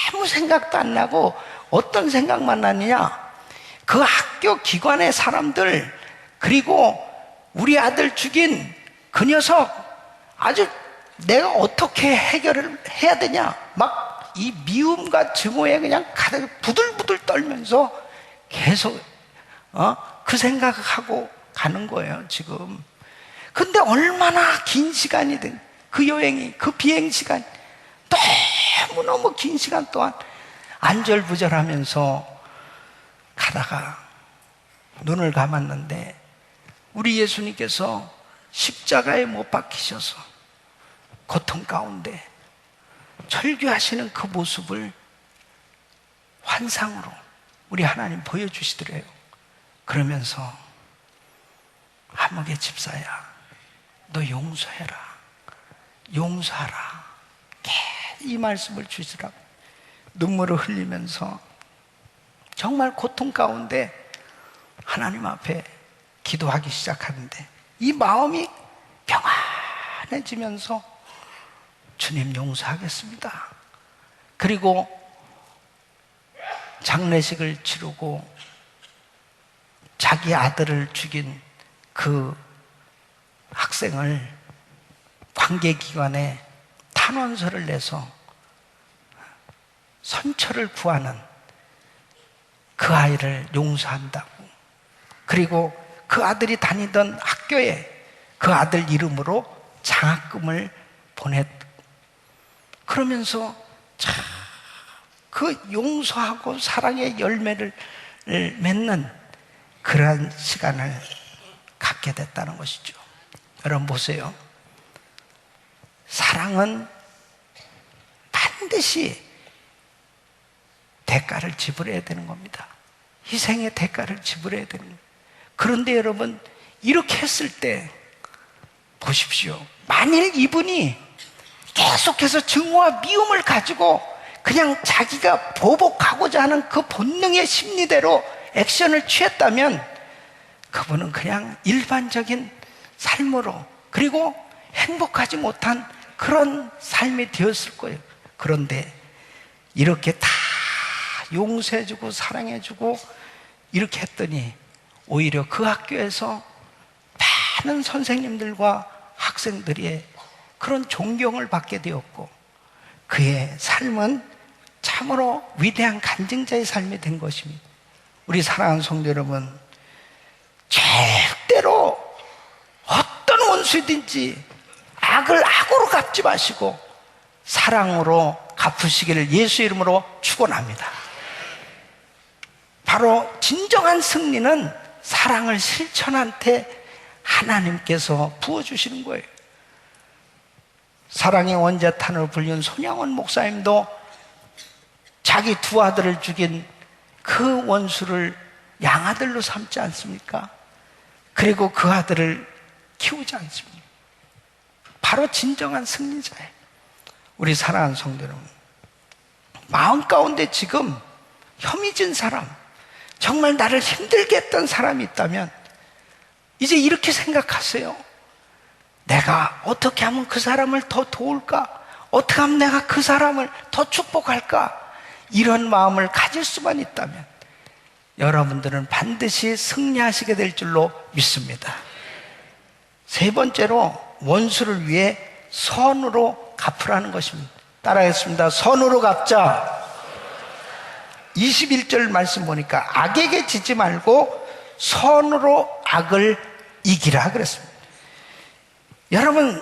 아무 생각도 안 나고 어떤 생각만 나느냐, 그 학교 기관의 사람들, 그리고 우리 아들 죽인 그 녀석, 아주 내가 어떻게 해결을 해야 되냐, 막 이 미움과 증오에 그냥 가득 부들부들 떨면서 계속 그 생각하고 가는 거예요 지금. 근데 얼마나 긴 시간이든 그 여행이, 그 비행 시간, 너무너무 긴 시간 동안 안절부절하면서 가다가 눈을 감았는데 우리 예수님께서 십자가에 못 박히셔서 고통 가운데 절규하시는 그 모습을 환상으로 우리 하나님 보여주시더래요. 그러면서 한목의 집사야, 너 용서해라, 용서하라, 이 말씀을 주시라고 눈물을 흘리면서 정말 고통 가운데 하나님 앞에 기도하기 시작하는데 이 마음이 평안해지면서 주님 용서하겠습니다. 그리고 장례식을 치르고 자기 아들을 죽인 그 학생을 관계기관에 탄원서를 내서 선처를 구하는 그 아이를 용서한다고, 그리고 그 아들이 다니던 학교에 그 아들 이름으로 장학금을 보냈. 그러면서 참 그 용서하고 사랑의 열매를 맺는 그러한 시간을 갖게 됐다는 것이죠. 여러분 보세요. 사랑은 반드시 대가를 지불해야 되는 겁니다. 희생의 대가를 지불해야 되는 겁니다. 그런데 여러분, 이렇게 했을 때 보십시오. 만일 이분이 계속해서 증오와 미움을 가지고 그냥 자기가 보복하고자 하는 그 본능의 심리대로 액션을 취했다면 그분은 그냥 일반적인 삶으로, 그리고 행복하지 못한 그런 삶이 되었을 거예요. 그런데 이렇게 다 용서해주고 사랑해주고 이렇게 했더니 오히려 그 학교에서 많은 선생님들과 학생들의 그런 존경을 받게 되었고, 그의 삶은 참으로 위대한 간증자의 삶이 된 것입니다. 우리 사랑하는 성도 여러분, 절대로 어떤 원수든지 악을 악으로 갚지 마시고 사랑으로 갚으시기를 예수 이름으로 축원합니다. 바로 진정한 승리는 사랑을 실천한 테 하나님께서 부어주시는 거예요. 사랑의 원자탄으로 불리운 손양원 목사님도 자기 두 아들을 죽인 그 원수를 양아들로 삼지 않습니까? 그리고 그 아들을 키우지 않습니까? 바로 진정한 승리자예요. 우리 사랑하는 성도 여러분, 마음 가운데 지금 혐의진 사람, 정말 나를 힘들게 했던 사람이 있다면 이제 이렇게 생각하세요. 내가 어떻게 하면 그 사람을 더 도울까? 어떻게 하면 내가 그 사람을 더 축복할까? 이런 마음을 가질 수만 있다면 여러분들은 반드시 승리하시게 될 줄로 믿습니다. 세 번째로 원수를 위해 선으로 갚으라는 것입니다. 따라하겠습니다. 선으로 갚자. 21절 말씀 보니까 악에게 지지 말고 선으로 악을 이기라 그랬습니다. 여러분,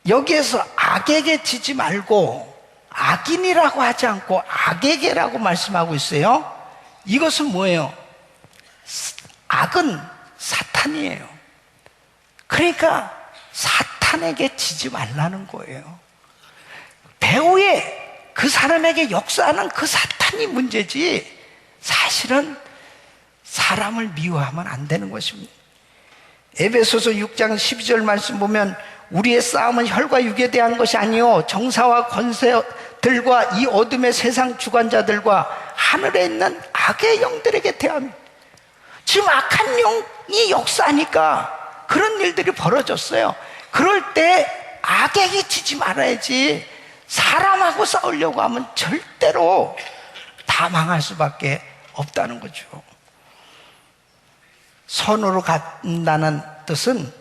여기에서 악에게 지지 말고 악인이라고 하지 않고 악에게라고 말씀하고 있어요. 이것은 뭐예요? 악은 사탄이에요. 그러니까 사탄에게 지지 말라는 거예요. 배후에 그 사람에게 역사하는 그 사탄이 문제지 사실은 사람을 미워하면 안 되는 것입니다. 에베소서 6장 12절 말씀 보면 우리의 싸움은 혈과 육에 대한 것이 아니요 정사와 권세들과 이 어둠의 세상 주관자들과 하늘에 있는 악의 영들에게 대합니다. 지금 악한 영이 역사하니까 그런 일들이 벌어졌어요. 그럴 때 악에게 지지 말아야지 사람하고 싸우려고 하면 절대로 다 망할 수밖에 없다는 거죠. 선으로 간다는 뜻은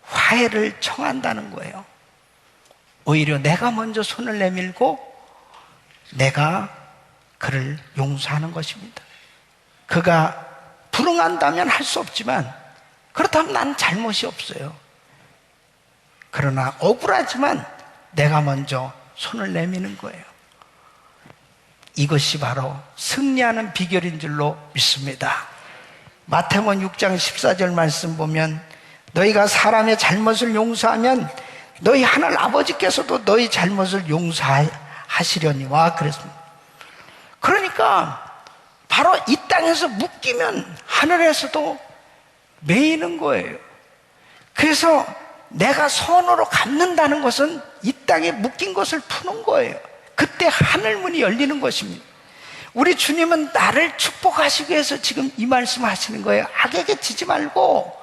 화해를 청한다는 거예요. 오히려 내가 먼저 손을 내밀고 내가 그를 용서하는 것입니다. 그가 불응한다면 할 수 없지만 그렇다면 난 잘못이 없어요. 그러나 억울하지만 내가 먼저 손을 내미는 거예요. 이것이 바로 승리하는 비결인 줄로 믿습니다. 마태복음 6장 14절 말씀 보면 너희가 사람의 잘못을 용서하면 너희 하늘 아버지께서도 너희 잘못을 용서하시려니와 그랬습니다. 그러니까 바로 이 땅에서 묶이면 하늘에서도 매이는 거예요. 그래서 내가 선으로 갚는다는 것은 이 땅에 묶인 것을 푸는 거예요. 그때 하늘문이 열리는 것입니다. 우리 주님은 나를 축복하시기 위해서 지금 이 말씀을 하시는 거예요. 악에게 지지 말고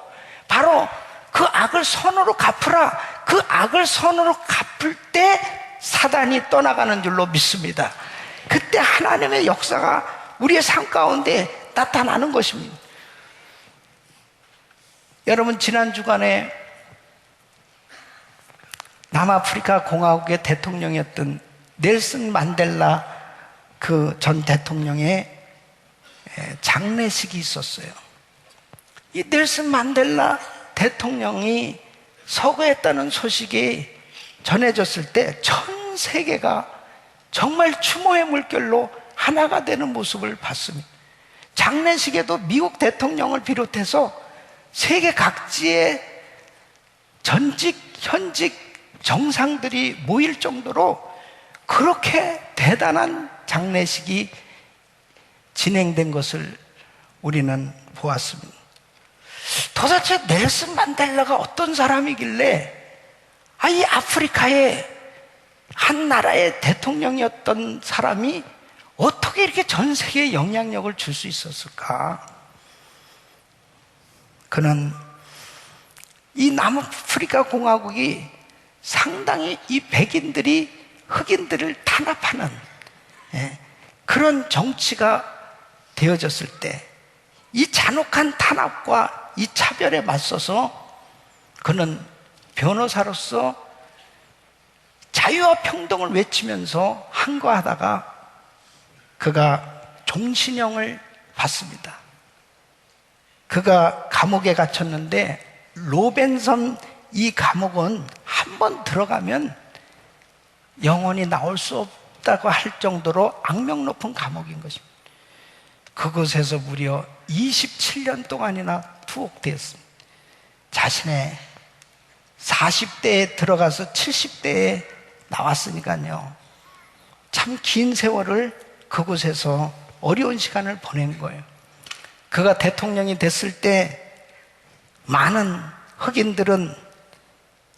바로 그 악을 선으로 갚으라. 그 악을 선으로 갚을 때 사단이 떠나가는 줄로 믿습니다. 그때 하나님의 역사가 우리의 삶 가운데 나타나는 것입니다. 여러분, 지난 주간에 남아프리카 공화국의 대통령이었던 넬슨 만델라 그 전 대통령의 장례식이 있었어요. 이 넬슨 만델라 대통령이 서거했다는 소식이 전해졌을 때 전 세계가 정말 추모의 물결로 하나가 되는 모습을 봤습니다. 장례식에도 미국 대통령을 비롯해서 세계 각지의 전직, 현직 정상들이 모일 정도로 그렇게 대단한 장례식이 진행된 것을 우리는 보았습니다. 도대체 넬슨 만델라가 어떤 사람이길래 이 아프리카의 한 나라의 대통령이었던 사람이 어떻게 이렇게 전 세계에 영향력을 줄 수 있었을까? 그는 이 남아프리카 공화국이 상당히 이 백인들이 흑인들을 탄압하는 그런 정치가 되어졌을 때 이 잔혹한 탄압과 이 차별에 맞서서 그는 변호사로서 자유와 평등을 외치면서 항거하다가 그가 종신형을 받습니다. 그가 감옥에 갇혔는데 로벤섬 이 감옥은 한 번 들어가면 영원히 나올 수 없다고 할 정도로 악명 높은 감옥인 것입니다. 그곳에서 무려 27년 동안이나 투옥되었습니다. 자신의 40대에 들어가서 70대에 나왔으니까요. 참 긴 세월을 그곳에서 어려운 시간을 보낸 거예요. 그가 대통령이 됐을 때 많은 흑인들은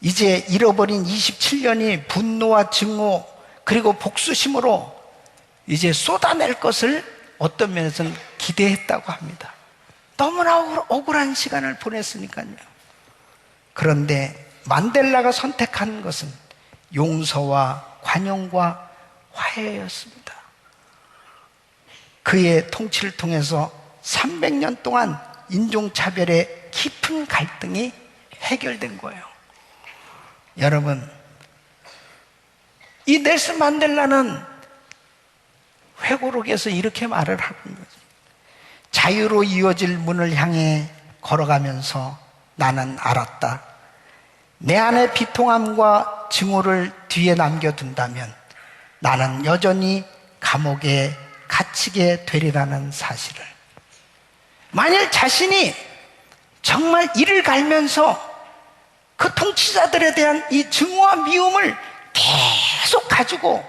이제 잃어버린 27년이 분노와 증오 그리고 복수심으로 이제 쏟아낼 것을 어떤 면에서는 기대했다고 합니다. 너무나 억울한 시간을 보냈으니까요. 그런데 만델라가 선택한 것은 용서와 관용과 화해였습니다. 그의 통치를 통해서 300년 동안 인종차별의 깊은 갈등이 해결된 거예요. 여러분, 이 넬슨 만델라는 회고록에서 이렇게 말을 하고 있는 거죠. 자유로 이어질 문을 향해 걸어가면서 나는 알았다. 내 안의 비통함과 증오를 뒤에 남겨둔다면 나는 여전히 감옥에 갇히게 되리라는 사실을. 만일 자신이 정말 이를 갈면서 그 통치자들에 대한 이 증오와 미움을 계속 가지고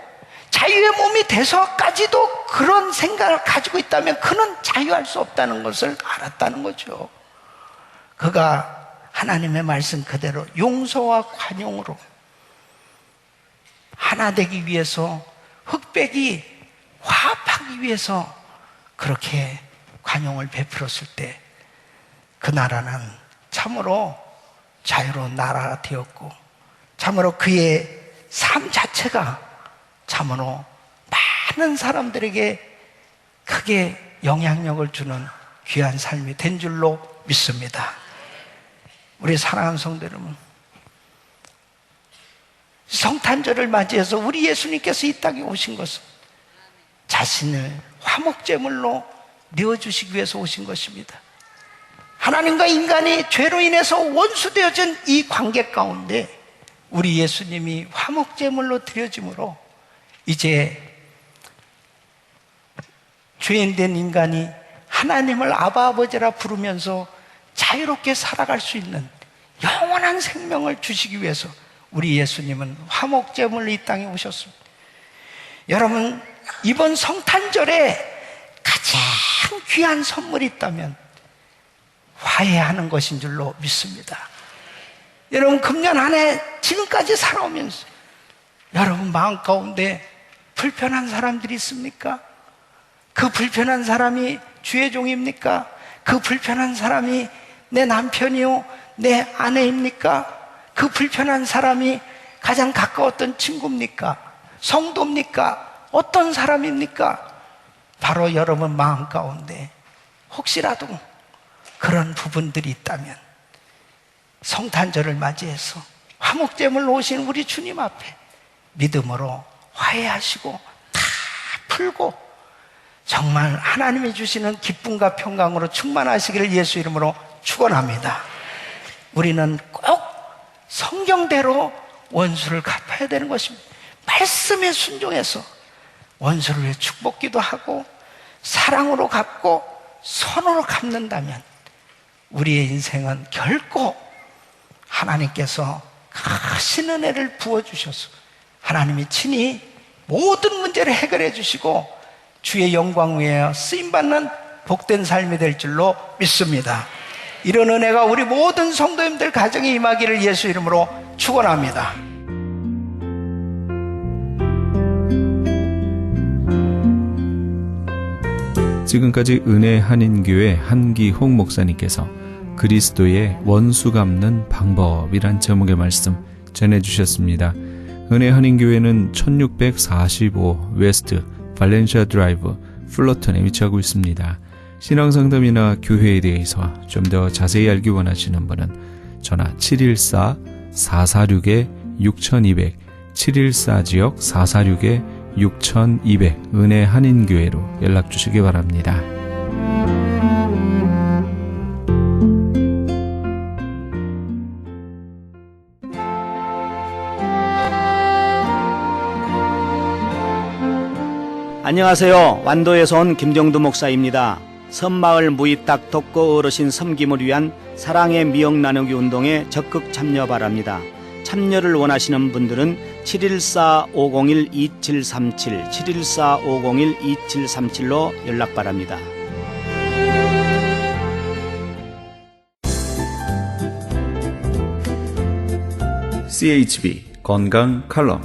자유의 몸이 돼서까지도 그런 생각을 가지고 있다면 그는 자유할 수 없다는 것을 알았다는 거죠. 그가 하나님의 말씀 그대로 용서와 관용으로 하나 되기 위해서, 흑백이 화합하기 위해서 그렇게 관용을 베풀었을 때 그 나라는 참으로 자유로운 나라가 되었고, 참으로 그의 삶 자체가 참으로 많은 사람들에게 크게 영향력을 주는 귀한 삶이 된 줄로 믿습니다. 우리 사랑하는 성도 여러분, 성탄절을 맞이해서 우리 예수님께서 이 땅에 오신 것은 자신을 화목제물로 내어주시기 위해서 오신 것입니다. 하나님과 인간이 죄로 인해서 원수되어진 이 관계 가운데 우리 예수님이 화목제물로 드려짐으로 이제 죄인된 인간이 하나님을 아바 아버지라 부르면서 자유롭게 살아갈 수 있는 영원한 생명을 주시기 위해서 우리 예수님은 화목제물로 이 땅에 오셨습니다. 여러분, 이번 성탄절에 가장 귀한 선물이 있다면 화해하는 것인 줄로 믿습니다. 여러분, 금년 한 해 지금까지 살아오면서 여러분 마음 가운데 불편한 사람들이 있습니까? 그 불편한 사람이 주의 종입니까? 그 불편한 사람이 내 남편이요, 내 아내입니까? 그 불편한 사람이 가장 가까웠던 친구입니까? 성도입니까? 어떤 사람입니까? 바로 여러분 마음 가운데 혹시라도 그런 부분들이 있다면 성탄절을 맞이해서 화목제물로 오신 우리 주님 앞에 믿음으로 화해하시고 다 풀고 정말 하나님이 주시는 기쁨과 평강으로 충만하시기를 예수 이름으로 축원합니다. 우리는 꼭 성경대로 원수를 갚아야 되는 것입니다. 말씀에 순종해서 원수를 위해 축복기도 하고 사랑으로 갚고 선으로 갚는다면 우리의 인생은 결코 하나님께서 크신 은혜를 부어주셔서 하나님이 친히 모든 문제를 해결해 주시고 주의 영광 위에 쓰임받는 복된 삶이 될 줄로 믿습니다. 이런 은혜가 우리 모든 성도님들 가정에 임하기를 예수 이름으로 축원합니다. 지금까지 은혜 한인교회 한기홍 목사님께서 그리스도의 원수 갚는 방법이란 제목의 말씀 전해주셨습니다. 은혜 한인교회는 1645 웨스트 발렌시아 드라이브 플러턴에 위치하고 있습니다. 신앙상담이나 교회에 대해서 좀 더 자세히 알기 원하시는 분은 전화 714-446-6200 714지역 446-6200 은혜 한인교회로 연락주시기 바랍니다. 안녕하세요. 완도에서 온 김정두 목사입니다. 섬마을 무이딱 독거 어르신 섬김을 위한 사랑의 미역 나누기 운동에 적극 참여 바랍니다. 참여를 원하시는 분들은 714-501-2737 714-501-2737로 연락 바랍니다. CHB 건강 칼럼.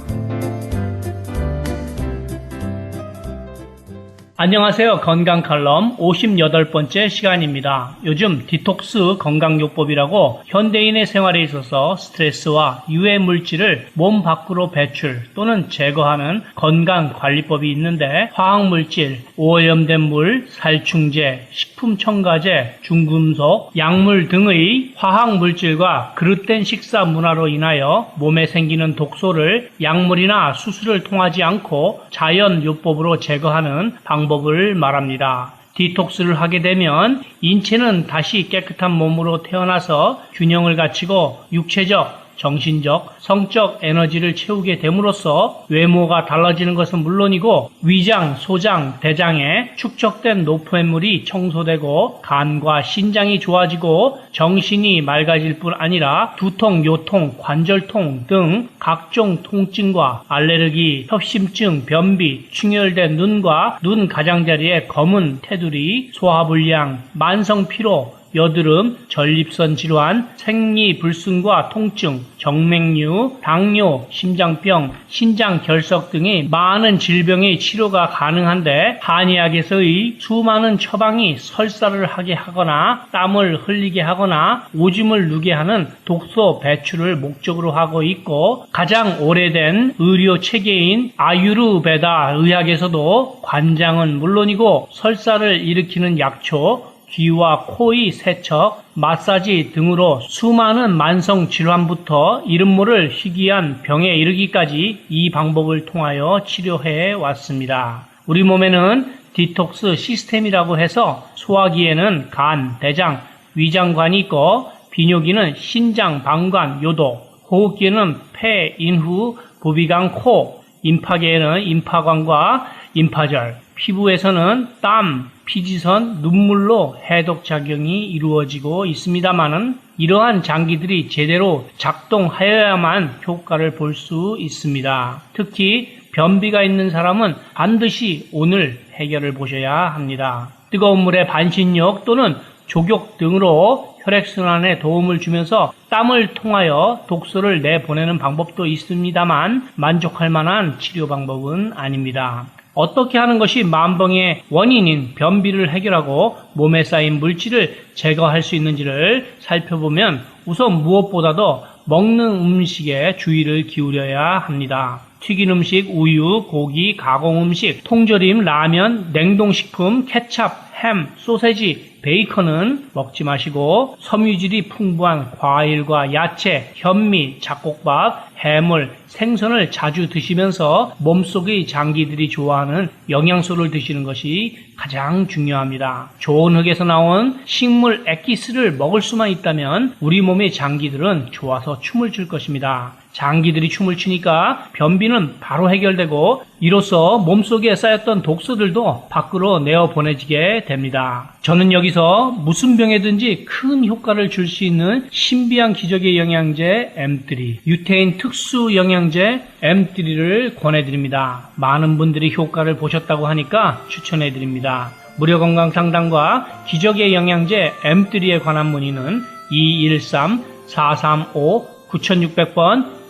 안녕하세요. 건강 칼럼 58번째 시간입니다. 요즘 디톡스 건강요법이라고 현대인의 생활에 있어서 스트레스와 유해 물질을 몸 밖으로 배출 또는 제거하는 건강관리법이 있는데 화학물질, 오염된 물, 살충제, 식품 첨가제, 중금속, 약물 등의 화학물질과 그릇된 식사 문화로 인하여 몸에 생기는 독소를 약물이나 수술을 통하지 않고 자연요법으로 제거하는 방법을 말합니다. 디톡스를 하게 되면 인체는 다시 깨끗한 몸으로 태어나서 균형을 갖추고 육체적, 정신적, 성적 에너지를 채우게 됨으로써 외모가 달라지는 것은 물론이고 위장, 소장, 대장에 축적된 노폐물이 청소되고 간과 신장이 좋아지고 정신이 맑아질 뿐 아니라 두통, 요통, 관절통 등 각종 통증과 알레르기, 협심증, 변비, 충혈된 눈과 눈 가장자리의 검은 테두리, 소화불량, 만성피로, 여드름, 전립선 질환, 생리불순과 통증, 정맥류, 당뇨, 심장병, 신장결석 등의 많은 질병의 치료가 가능한데 한의학에서의 수많은 처방이 설사를 하게 하거나 땀을 흘리게 하거나 오줌을 누게 하는 독소 배출을 목적으로 하고 있고 가장 오래된 의료 체계인 아유르베다 의학에서도 관장은 물론이고 설사를 일으키는 약초, 귀와 코의 세척, 마사지 등으로 수많은 만성 질환부터 이름 모를 희귀한 병에 이르기까지 이 방법을 통하여 치료해 왔습니다. 우리 몸에는 디톡스 시스템이라고 해서 소화기에는 간, 대장, 위장관이 있고 비뇨기는 신장, 방관, 요도, 호흡기에는 폐, 인후, 부비강, 코, 임파계에는 임파관과 임파절, 피부에서는 땀, 피지선, 눈물로 해독작용이 이루어지고 있습니다마는 이러한 장기들이 제대로 작동하여야만 효과를 볼 수 있습니다. 특히 변비가 있는 사람은 반드시 오늘 해결을 보셔야 합니다. 뜨거운 물에 반신욕 또는 족욕 등으로 혈액순환에 도움을 주면서 땀을 통하여 독소를 내보내는 방법도 있습니다만 만족할 만한 치료 방법은 아닙니다. 어떻게 하는 것이 만병의 원인인 변비를 해결하고 몸에 쌓인 물질을 제거할 수 있는지를 살펴보면 우선 무엇보다도 먹는 음식에 주의를 기울여야 합니다. 튀긴 음식, 우유, 고기, 가공 음식, 통조림, 라면, 냉동식품, 케찹, 햄, 소세지, 베이컨은 먹지 마시고 섬유질이 풍부한 과일과 야채, 현미, 잡곡밥, 해물, 생선을 자주 드시면서 몸속의 장기들이 좋아하는 영양소를 드시는 것이 가장 중요합니다. 좋은 흙에서 나온 식물 엑기스를 먹을 수만 있다면 우리 몸의 장기들은 좋아서 춤을 출 것입니다. 장기들이 춤을 추니까 변비는 바로 해결되고 이로써 몸속에 쌓였던 독소들도 밖으로 내어보내지게 됩니다. 저는 여기서 무슨 병에든지 큰 효과를 줄 수 있는 신비한 기적의 영양제 M3, 유태인 특수 영양제 M3를 권해드립니다. 많은 분들이 효과를 보셨다고 하니까 추천해드립니다. 무료 건강 상담과 기적의 영양제 M3에 관한 문의는 213-435-9600번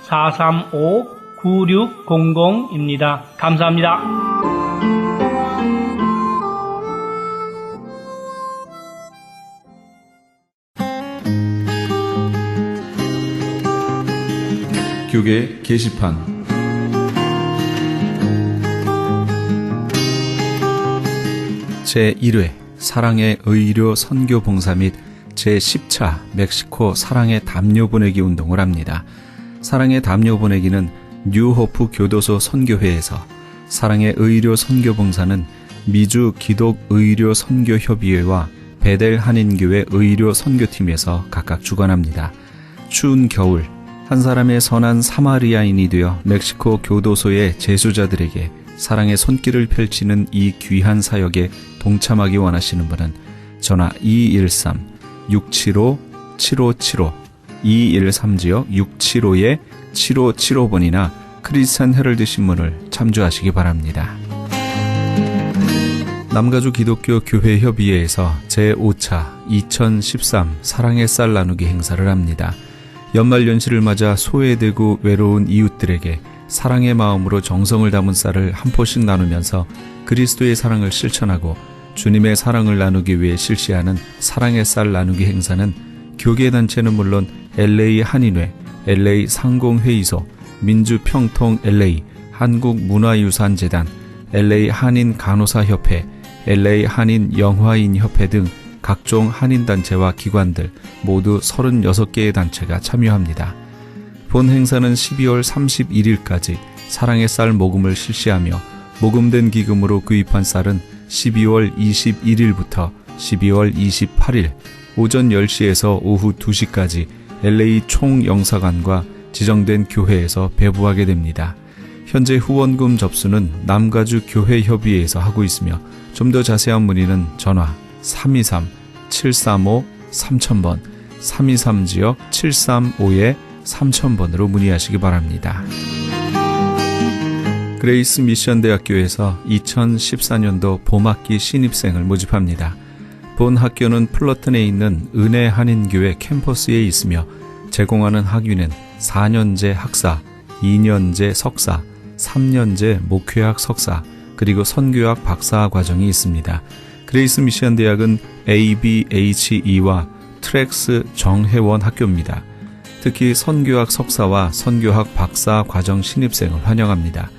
213-435-9600입니다. 감사합니다. 교계 게시판 제1회 사랑의 의료 선교 봉사 및 제10차 멕시코 사랑의 담요 보내기 운동을 합니다. 사랑의 담요 보내기는 뉴호프 교도소 선교회에서, 사랑의 의료 선교 봉사는 미주 기독 의료 선교 협의회와 베델 한인교회 의료 선교팀에서 각각 주관합니다. 추운 겨울 한 사람의 선한 사마리아인이 되어 멕시코 교도소의 재수자들에게 사랑의 손길을 펼치는 이 귀한 사역에 동참하기 원하시는 분은 전화 213-675-7575 213-675-7575번이나 크리스찬 헤럴드 신문을 참조하시기 바랍니다. 남가주 기독교 교회 협의회에서 제5차 2013 사랑의 쌀 나누기 행사를 합니다. 연말연시를 맞아 소외되고 외로운 이웃들에게 사랑의 마음으로 정성을 담은 쌀을 한 포씩 나누면서 그리스도의 사랑을 실천하고 주님의 사랑을 나누기 위해 실시하는 사랑의 쌀 나누기 행사는 교계단체는 물론 LA 한인회, LA 상공회의소, 민주평통 LA, 한국문화유산재단, LA 한인간호사협회, LA 한인영화인협회 등 각종 한인단체와 기관들 모두 36개의 단체가 참여합니다. 본 행사는 12월 31일까지 사랑의 쌀 모금을 실시하며 모금된 기금으로 구입한 쌀은 12월 21일부터 12월 28일 오전 10시에서 오후 2시까지 LA 총영사관과 지정된 교회에서 배부하게 됩니다. 현재 후원금 접수는 남가주 교회협의회에서 하고 있으며 좀 더 자세한 문의는 전화 323-735-3000번, 323지역 735-3000번으로 문의하시기 바랍니다. 그레이스 미션 대학교에서 2014년도 봄학기 신입생을 모집합니다. 본 학교는 플러튼에 있는 은혜 한인교회 캠퍼스에 있으며 제공하는 학위는 4년제 학사, 2년제 석사, 3년제 목회학 석사, 그리고 선교학 박사 과정이 있습니다. 그레이스 미션 대학은 ABHE와 트랙스 정회원 학교입니다. 특히 선교학 석사와 선교학 박사 과정 신입생을 환영합니다.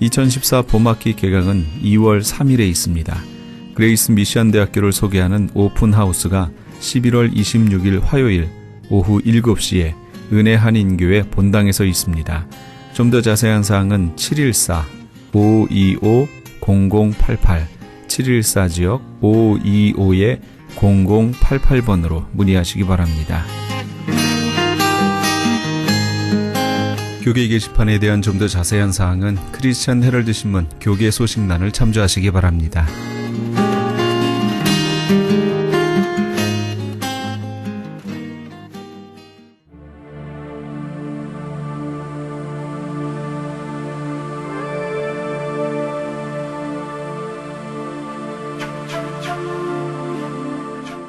2014 봄학기 개강은 2월 3일에 있습니다. 그레이스 미션 대학교를 소개하는 오픈하우스가 11월 26일 화요일 오후 7시에 은혜 한인교회 본당에서 있습니다. 좀 더 자세한 사항은 714-525-0088, 714지역 525-0088번으로 문의하시기 바랍니다. 교계 게시판에 대한 좀 더 자세한 사항은 크리스천 헤럴드 신문 교계 소식란을 참조하시기 바랍니다.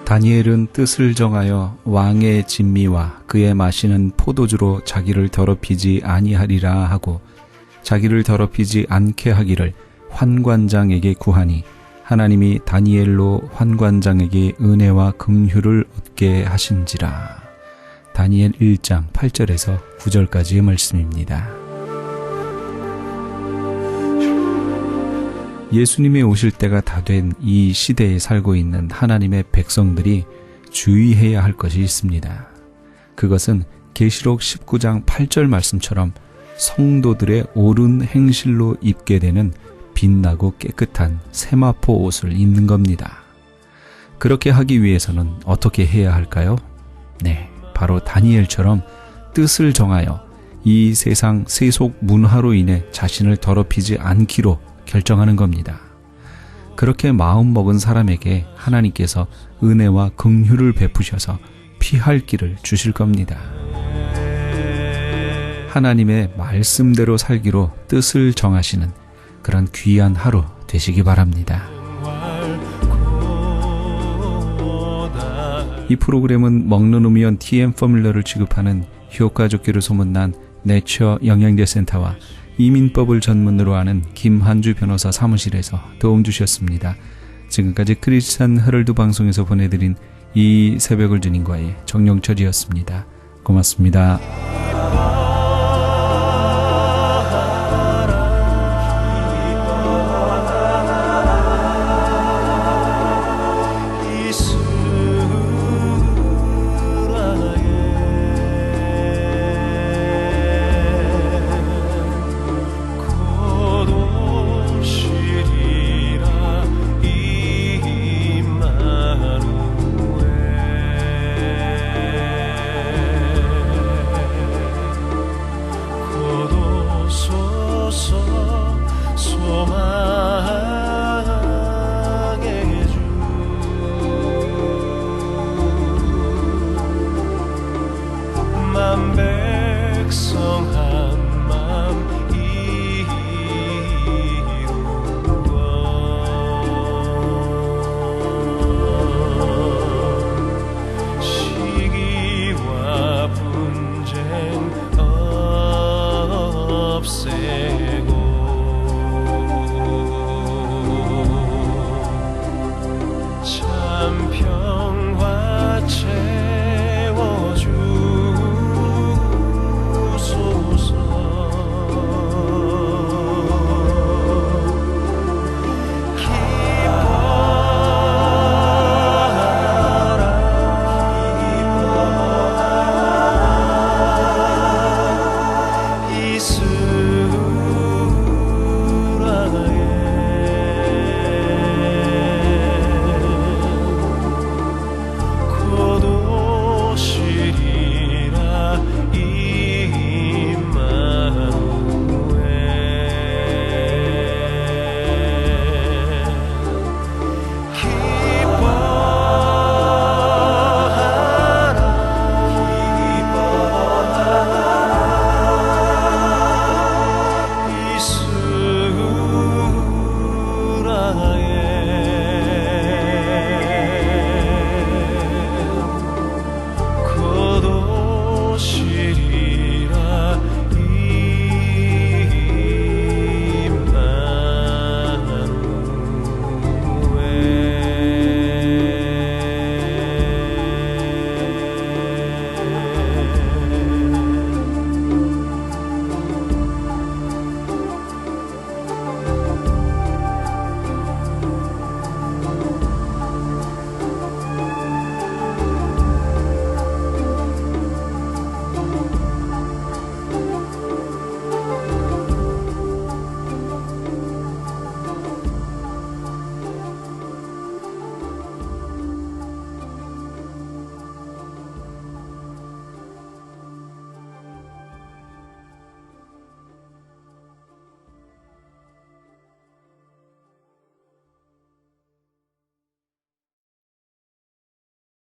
다니엘은 뜻을 정하여 왕의 진미와 그의 마시는 포도주로 자기를 더럽히지 아니하리라 하고 자기를 더럽히지 않게 하기를 환관장에게 구하니 하나님이 다니엘로 환관장에게 은혜와 긍휼을 얻게 하신지라. 다니엘 1장 8절에서 9절까지의 말씀입니다. 예수님이 오실 때가 다 된 이 시대에 살고 있는 하나님의 백성들이 주의해야 할 것이 있습니다. 그것은 계시록 19장 8절 말씀처럼 성도들의 옳은 행실로 입게 되는 빛나고 깨끗한 세마포 옷을 입는 겁니다. 그렇게 하기 위해서는 어떻게 해야 할까요? 네, 바로 다니엘처럼 뜻을 정하여 이 세상 세속 문화로 인해 자신을 더럽히지 않기로 결정하는 겁니다. 그렇게 마음먹은 사람에게 하나님께서 은혜와 긍휼을 베푸셔서 피할 길을 주실 겁니다. 하나님의 말씀대로 살기로 뜻을 정하시는 그런 귀한 하루 되시기 바랍니다. 이 프로그램은 먹는우미원 TM 포뮬러를 취급하는 효과좋기로 소문난 내처 영양제 센터와 이민법을 전문으로 하는 김한주 변호사 사무실에서 도움 주셨습니다. 지금까지 크리스찬 헤럴드 방송에서 보내드린 이 새벽을 주님과의 정영철이었습니다. 고맙습니다.